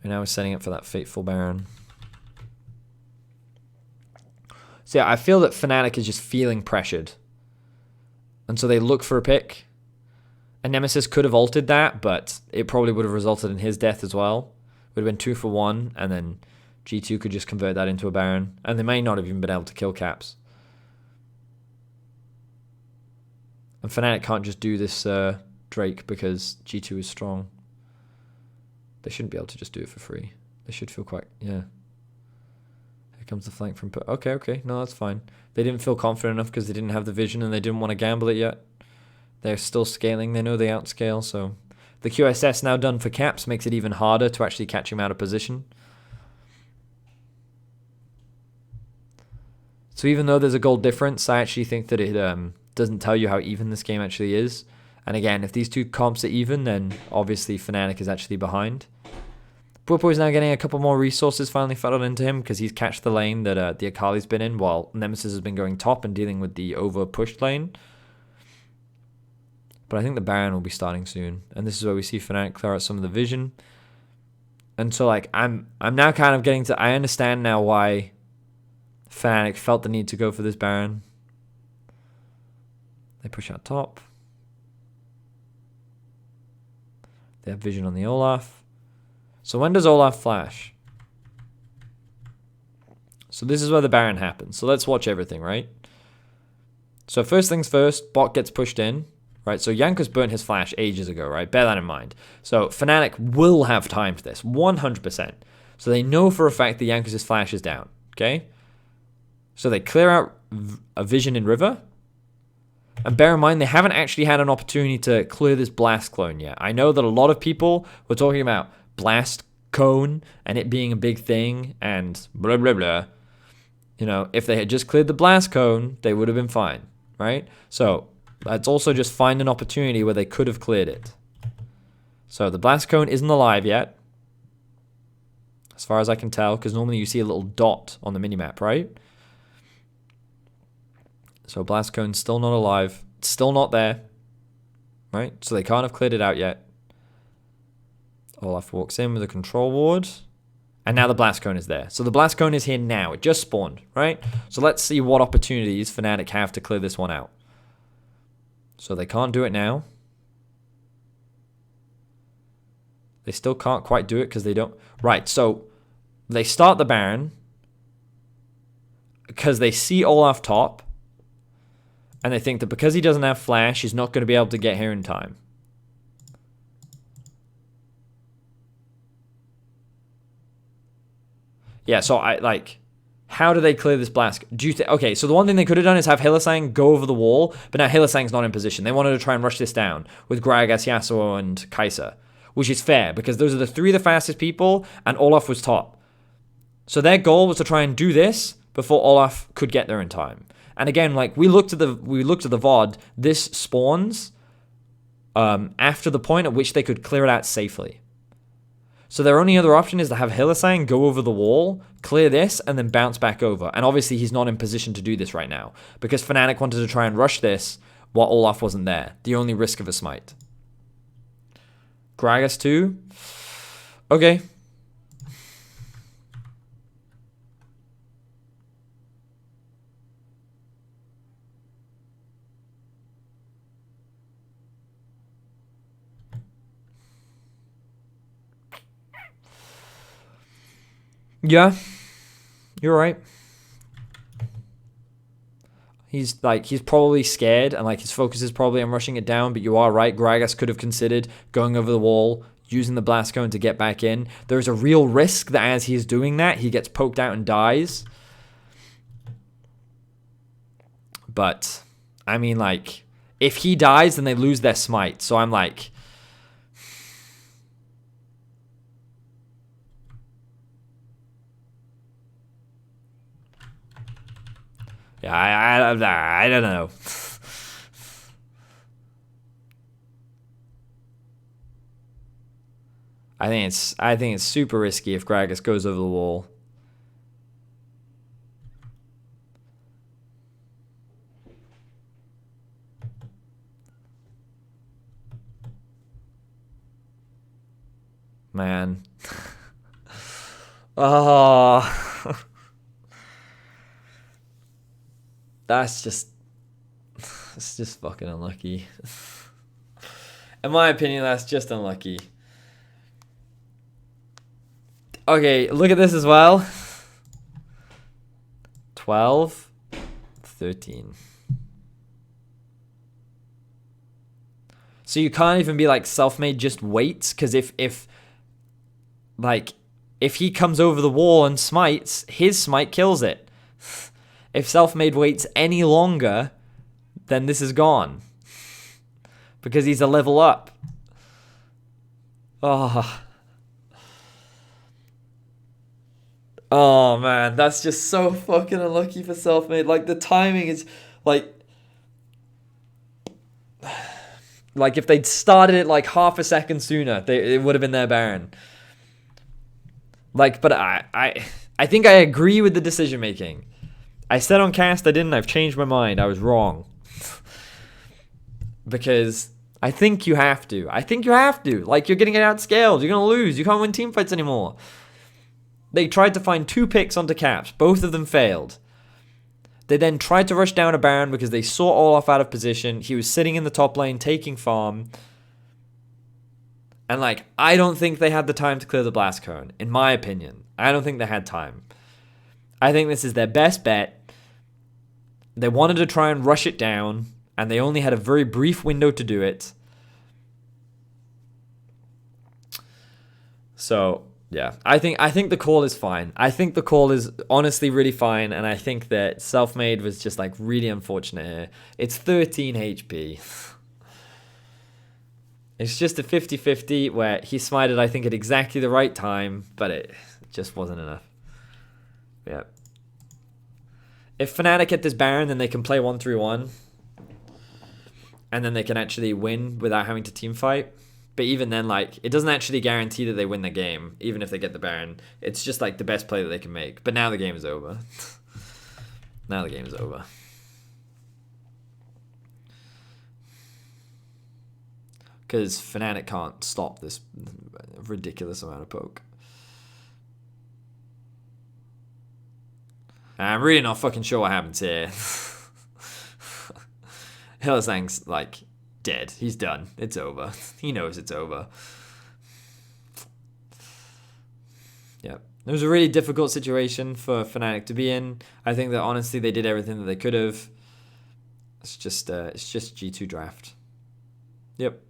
And now we're setting up for that fateful Baron. So yeah, I feel that Fnatic is just feeling pressured. And so they look for a pick. And Nemesis could have altered that, but it probably would have resulted in his death as well. It would have been 2 for 1, and then G2 could just convert that into a Baron. And they may not have even been able to kill Caps. And Fnatic can't just do this Drake because G2 is strong. They shouldn't be able to just do it for free. They should feel quite... Yeah. Here comes the flank from... Okay. No, that's fine. They didn't feel confident enough because they didn't have the vision and they didn't want to gamble it yet. They're still scaling. They know they outscale, so... The QSS now done for Caps makes it even harder to actually catch him out of position. So even though there's a gold difference, I actually think that it doesn't tell you how even this game actually is. And again, if these two comps are even, then obviously Fnatic is actually behind. Bwipo is now getting a couple more resources finally funneled into him because he's catched the lane that the Akali's been in, while Nemesis has been going top and dealing with the over-pushed lane. But I think the Baron will be starting soon. And this is where we see Fnatic clear out some of the vision. And so like I'm now kind of getting to... I understand now why Fnatic felt the need to go for this Baron. They push out top. They have vision on the Olaf. So when does Olaf flash? So this is where the Baron happens. So let's watch everything, right? So first things first, bot gets pushed in, right? So Jankos burnt his flash ages ago, right? Bear that in mind. So Fnatic will have time for this, 100%. So they know for a fact that Jankos' flash is down, okay? So they clear out a vision in river. And bear in mind, they haven't actually had an opportunity to clear this blast clone yet. I know that a lot of people were talking about blast cone and it being a big thing and blah, blah, blah. You know, if they had just cleared the blast cone, they would have been fine, right? So let's also just find an opportunity where they could have cleared it. So the blast cone isn't alive yet, as far as I can tell, because normally you see a little dot on the minimap, right? So blast cone's still not alive. It's still not there, right? So they can't have cleared it out yet. Olaf walks in with a control ward. And now the blast cone is there. So the blast cone is here now. It just spawned, right? So let's see what opportunities Fnatic have to clear this one out. So they can't do it now. They still can't quite do it because they don't... Right, so they start the Baron because they see Olaf top. And they think that because he doesn't have flash, he's not going to be able to get here in time. Yeah, so how do they clear this blast? Do you think? Okay, so the one thing they could have done is have Hylissang go over the wall, but now Hylissang's not in position. They wanted to try and rush this down with Gragas, Yasuo, and Kai'Sa, which is fair because those are the three of the fastest people, and Olaf was top. So their goal was to try and do this before Olaf could get there in time. And again, like we looked at the VOD, this spawns after the point at which they could clear it out safely. So their only other option is to have Hylissang go over the wall, clear this, and then bounce back over. And obviously he's not in position to do this right now because Fnatic wanted to try and rush this while Olaf wasn't there. The only risk of a smite. Gragas 2. Okay. Yeah, you're right. He's probably scared and like his focus is probably on rushing it down, but you are right. Gragas could have considered going over the wall, using the blast cone to get back in. There's a real risk that as he's doing that, he gets poked out and dies. But, I mean, like, if he dies, then they lose their smite. So I'm like... Yeah, I don't know. I think it's super risky if Gragas goes over the wall. Man. Oh. It's just fucking unlucky. In my opinion, that's just unlucky. Okay, look at this as well. 12, 13. So you can't even be like self-made just waits, because if he comes over the wall and smites, his smite kills it. If self-made waits any longer, then this is gone. Because he's a level up. Oh man, that's just so fucking unlucky for self-made. Like the timing is like if they'd started it like half a second sooner, it would have been their Baron. Like, but I think I agree with the decision making. I said on cast I didn't. I've changed my mind. I was wrong. Because I think you have to. Like, you're getting outscaled. You're going to lose. You can't win teamfights anymore. They tried to find 2 picks onto caps. Both of them failed. They then tried to rush down a Baron because they saw Olaf out of position. He was sitting in the top lane taking farm. And, like, I don't think they had the time to clear the blast cone. In my opinion. I don't think they had time. I think this is their best bet. They wanted to try and rush it down, and they only had a very brief window to do it. So, Yeah, I think the call is fine. I think the call is honestly really fine, and I think that Selfmade was just like really unfortunate here. It's 13 HP. It's just a 50-50 where he smited, I think, at exactly the right time, but it just wasn't enough. Yeah. If Fnatic get this Baron, then they can play 1-3-1. And then they can actually win without having to team fight. But even then, like, it doesn't actually guarantee that they win the game, even if they get the Baron. It's just, like, the best play that they can make. But now the game is over. Now the game is over. Because Fnatic can't stop this ridiculous amount of poke. And I'm really not fucking sure what happens here. Hylissang's, like, dead. He's done. It's over. He knows it's over. Yeah. It was a really difficult situation for Fnatic to be in. I think that, honestly, they did everything that they could have. It's just G2 draft. Yep.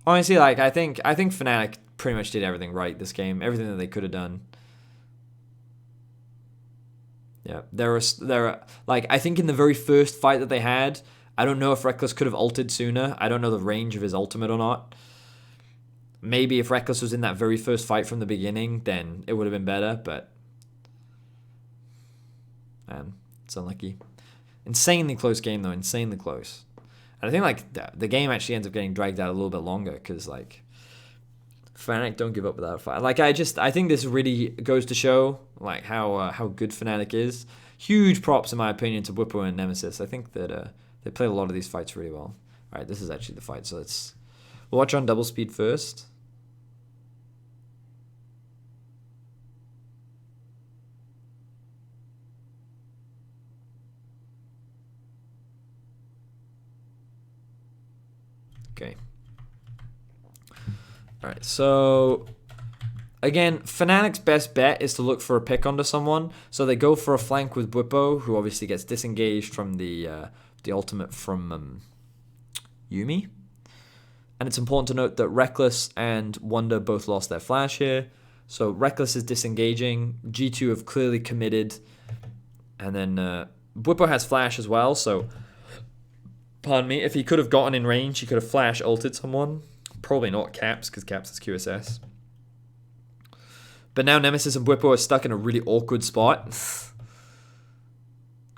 Honestly, like, I think Fnatic pretty much did everything right this game. Everything that they could have done. Yeah. There are like, I think in the very first fight that they had, I don't know if Reckless could have ulted sooner. I don't know the range of his ultimate or not. Maybe if Reckless was in that very first fight from the beginning, then it would have been better, but man, it's unlucky. Insanely close game, though. Insanely close. And I think, like, the game actually ends up getting dragged out a little bit longer because, like, Fnatic don't give up without a fight. Like, I think this really goes to show, like, how good Fnatic is. Huge props, in my opinion, to Whippo and Nemesis. I think that they played a lot of these fights really well. All right, this is actually the fight, so we'll watch on double speed first. Okay. Alright, so again, Fnatic's best bet is to look for a pick onto someone. So they go for a flank with Whippo, who obviously gets disengaged from the ultimate from Yuumi. And it's important to note that Reckless and Wonder both lost their flash here. So Reckless is disengaging. G2 have clearly committed. And then Whippo has flash as well, so pardon me, if he could have gotten in range, he could have flash ulted someone. Probably not Caps, because Caps is QSS. But now Nemesis and Whippo are stuck in a really awkward spot.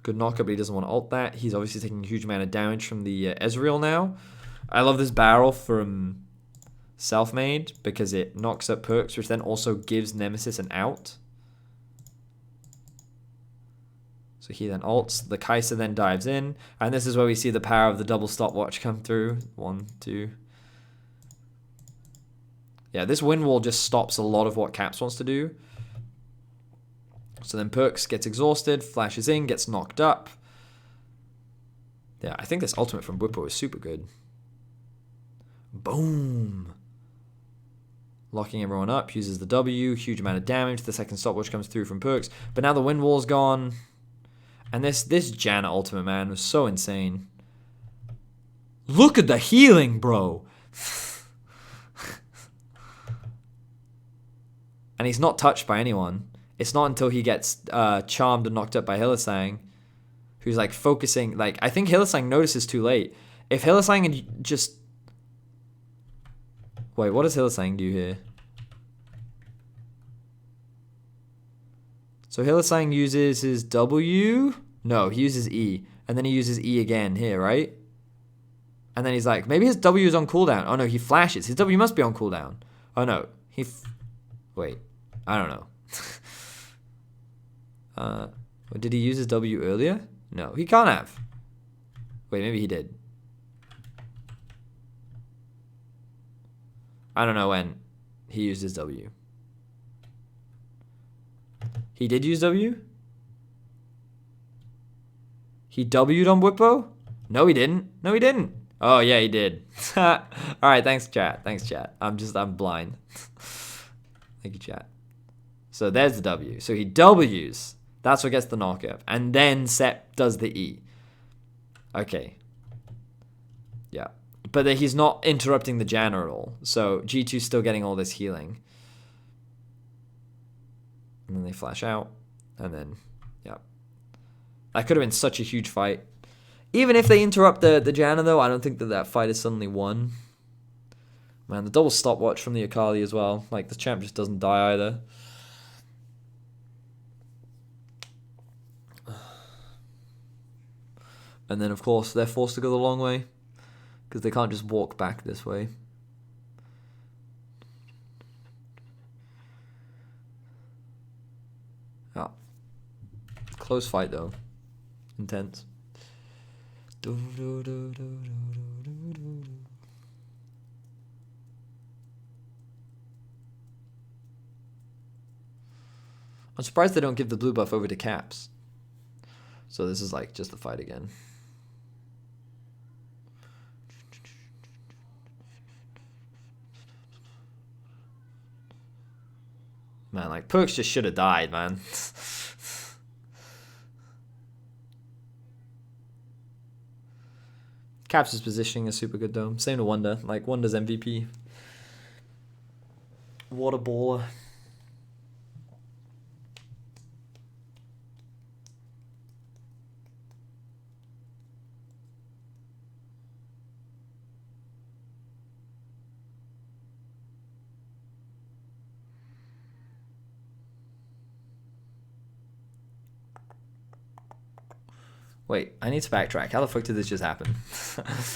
Good knockup, but he doesn't want to ult that. He's obviously taking a huge amount of damage from the Ezreal now. I love this barrel from Selfmade, because it knocks up perks, which then also gives Nemesis an out. So he then ults. The Kai'Sa then dives in. And this is where we see the power of the double stopwatch come through. 1, 2. Yeah, this wind wall just stops a lot of what Caps wants to do. So then Perks gets exhausted, flashes in, gets knocked up. Yeah, I think this ultimate from Whippo is super good. Boom. Locking everyone up, uses the W, huge amount of damage. The second stopwatch comes through from Perks. But now the wind wall's gone. And this Janna ultimate, man, was so insane. Look at the healing, bro. And he's not touched by anyone. It's not until he gets charmed and knocked up by Hylissang, who's like focusing. Like, I think Hylissang notices too late. If Hylissang had just... Wait, what does Hylissang do here? So Hylissang uses his W? No, he uses E. And then he uses E again here, right? And then he's like, maybe his W is on cooldown. Oh no, he flashes. His W must be on cooldown. Oh no, wait, I don't know. Did he use his W earlier? No, he can't have. Wait, maybe he did. I don't know when he used his W. He did use W? He W'd on Whippo? No, he didn't. No, he didn't. Oh, yeah, he did. All right, thanks, chat. Thanks, chat. I'm blind. Thank you, chat. So there's the W. So he W's. That's what gets the knockup. And then Sep does the E. Okay. Yeah. But he's not interrupting the Janna at all. So G2's still getting all this healing. And then they flash out. And then, yeah. That could have been such a huge fight. Even if they interrupt the Janna, though, I don't think that fight is suddenly won. Man, the double stopwatch from the Akali as well. Like, the champ just doesn't die either. And then, of course, they're forced to go the long way. Because they can't just walk back this way. Ah. Close fight, though. Intense. I'm surprised they don't give the blue buff over to Caps. So this is like just the fight again. Man, like Perks just should have died, man. Caps' positioning is super good though. Same to Wonder. Like Wonder's MVP. What a baller. Wait, I need to backtrack. How the fuck did this just happen?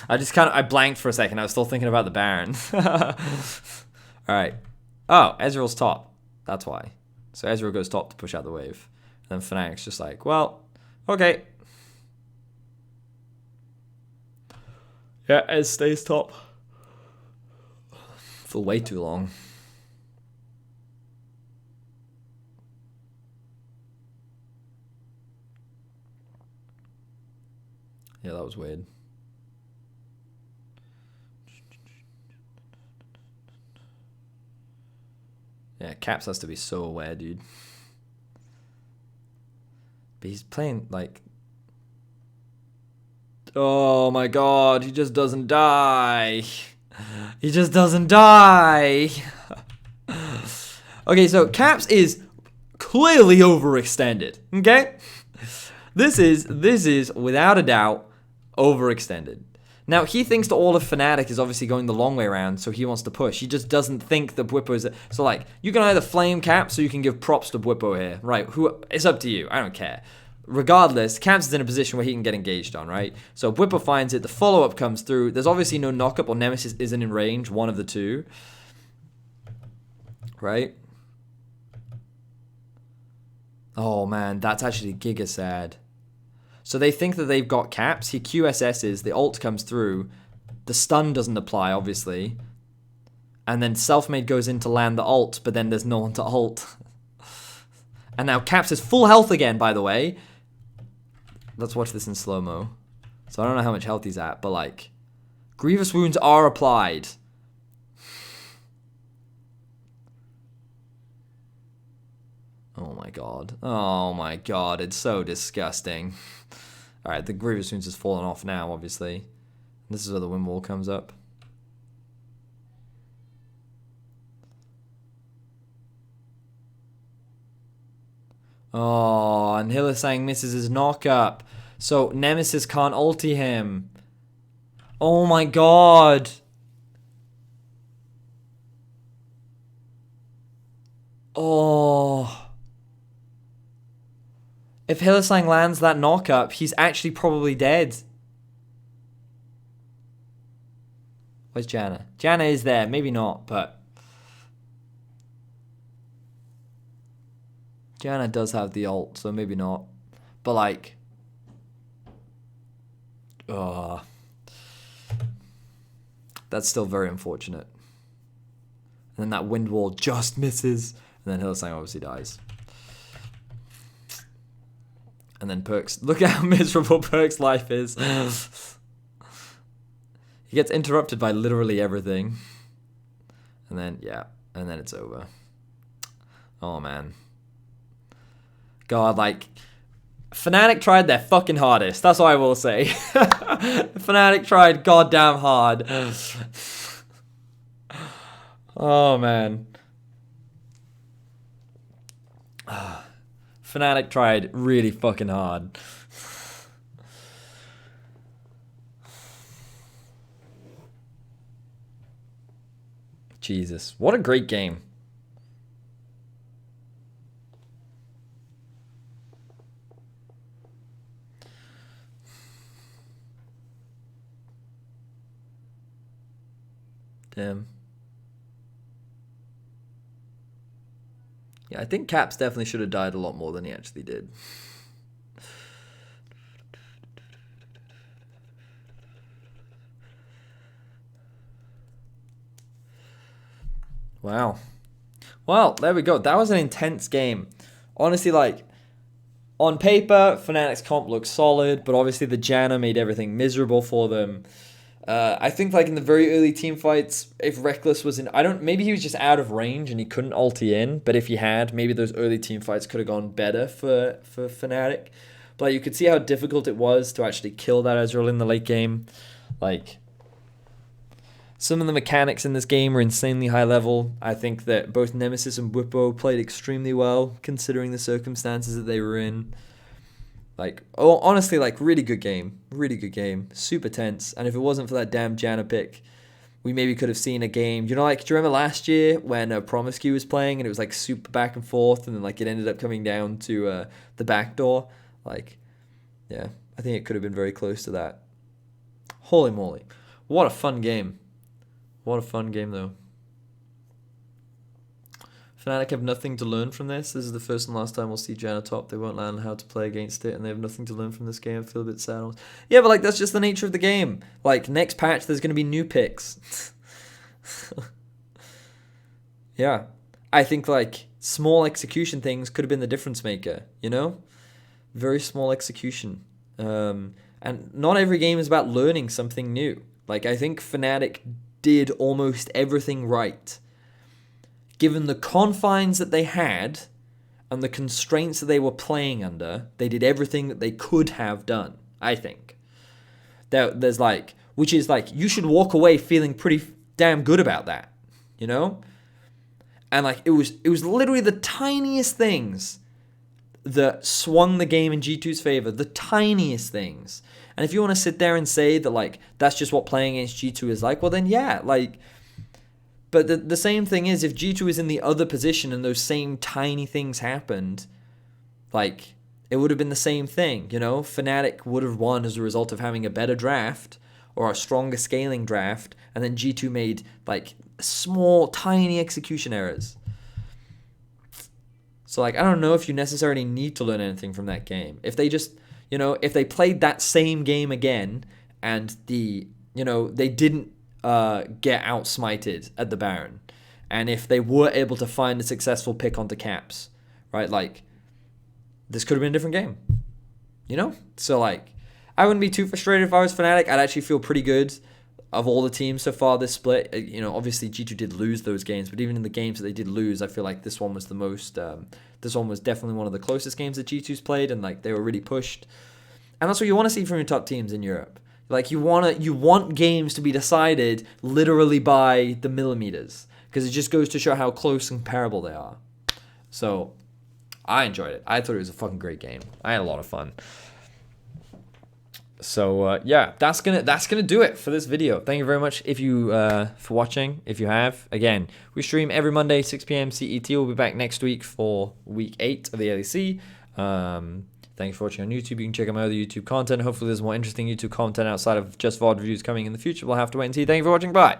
I blanked for a second. I was still thinking about the Baron. Alright. Oh, Ezreal's top. That's why. So Ezreal goes top to push out the wave. And then Fnatic's just like, well, okay. Yeah, Ez stays top. For way too long. Yeah, that was weird. Yeah, Caps has to be so aware, dude. But he's playing, like... Oh my god, he just doesn't die. He just doesn't die. Okay, so Caps is clearly overextended, okay? This is, without a doubt, overextended. Now, he thinks that all of Fnatic is obviously going the long way around, so he wants to push. He just doesn't think that Bwipo is... So, like, you can either flame Caps or you can give props to Bwipo here. Right, it's up to you. I don't care. Regardless, Caps is in a position where he can get engaged on, right? So, Bwipo finds it. The follow-up comes through. There's obviously no knock-up or Nemesis isn't in range. One of the two. Right? Oh, man. That's actually giga sad. So they think that they've got Caps. He QSS's, the ult comes through. The stun doesn't apply, obviously. And then Selfmade goes in to land the ult, but then there's no one to ult. And now Caps is full health again, by the way. Let's watch this in slow-mo. So I don't know how much health he's at, but like... Grievous wounds are applied. Oh my god. Oh my god, it's so disgusting. Alright, the Grievous Wounds has fallen off now, obviously. This is where the wind wall comes up. Oh, and Hylissang misses his knock-up. So Nemesis can't ulti him. Oh my god. Oh... If Hylissang lands that knock-up, he's actually probably dead. Where's Janna? Janna is there. Maybe not, but... Janna does have the ult, so maybe not. But, like... That's still very unfortunate. And then that wind wall just misses. And then Hylissang obviously dies. And then Perks. Look at how miserable Perks' life is. He gets interrupted by literally everything. And then, yeah. And then it's over. Oh, man. God, like... Fnatic tried their fucking hardest. That's what I will say. Fnatic tried goddamn hard. Oh, man. Fnatic tried really fucking hard. Jesus, what a great game. Damn. Yeah, I think Caps definitely should have died a lot more than he actually did. Wow. Well, there we go. That was an intense game. Honestly, like, on paper, Fnatic's comp looks solid, but obviously the Janna made everything miserable for them. I think like in the very early team fights, if Reckless was in, maybe he was just out of range and he couldn't ulti in, but if he had, maybe those early team fights could have gone better for Fnatic. But you could see how difficult it was to actually kill that Ezreal in the late game. Like, some of the mechanics in this game are insanely high level. I think that both Nemesis and Whippo played extremely well, considering the circumstances that they were in. Like, oh, honestly, like, really good game. Really good game. Super tense. And if it wasn't for that damn Janna pick, we maybe could have seen a game. You know, like, do you remember last year when Promiscu was playing and it was, like, super back and forth and then, like, it ended up coming down to the back door? Like, yeah, I think it could have been very close to that. Holy moly. What a fun game. What a fun game, though. Fnatic have nothing to learn from this. This is the first and last time we'll see Janna top. They won't learn how to play against it, and they have nothing to learn from this game. I feel a bit sad. Yeah, but like that's just the nature of the game. Like next patch, there's gonna be new picks. Yeah, I think like small execution things could have been the difference maker. You know, very small execution. And not every game is about learning something new. Like I think Fnatic did almost everything right. Given the confines that they had and the constraints that they were playing under, they did everything that they could have done, I think. There's like, which is like, you should walk away feeling pretty damn good about that, you know? And like, it was literally the tiniest things that swung the game in G2's favor, the tiniest things. And if you want to sit there and say that like, that's just what playing against G2 is like, well then yeah, like, but the same thing is, if G2 is in the other position and those same tiny things happened, like, it would have been the same thing, you know? Fnatic would have won as a result of having a better draft or a stronger scaling draft, and then G2 made, like, small, tiny execution errors. So, like, I don't know if you necessarily need to learn anything from that game. If they just, you know, if they played that same game again and they didn't get outsmited at the Baron, and if they were able to find a successful pick onto Caps, right, like this could have been a different game, you know? So like I wouldn't be too frustrated if I was Fnatic. I'd actually feel pretty good of all the teams so far this split. You know, obviously G2 did lose those games, but even in the games that they did lose, I feel like this one was the most this one was definitely one of the closest games that G2's played, and like they were really pushed. And that's what you want to see from your top teams in Europe. Like you want games to be decided literally by the millimeters, because it just goes to show how close and comparable they are. So I enjoyed it. I thought it was a fucking great game. I had a lot of fun. So yeah, that's gonna do it for this video. Thank you very much if you for watching. If you have, again, we stream every Monday 6 p.m. CET. We'll be back next week for week 8 of the LEC. Thanks for watching on YouTube. You can check out my other YouTube content. Hopefully there's more interesting YouTube content outside of just VOD reviews coming in the future. We'll have to wait and see. Thank you for watching. Bye.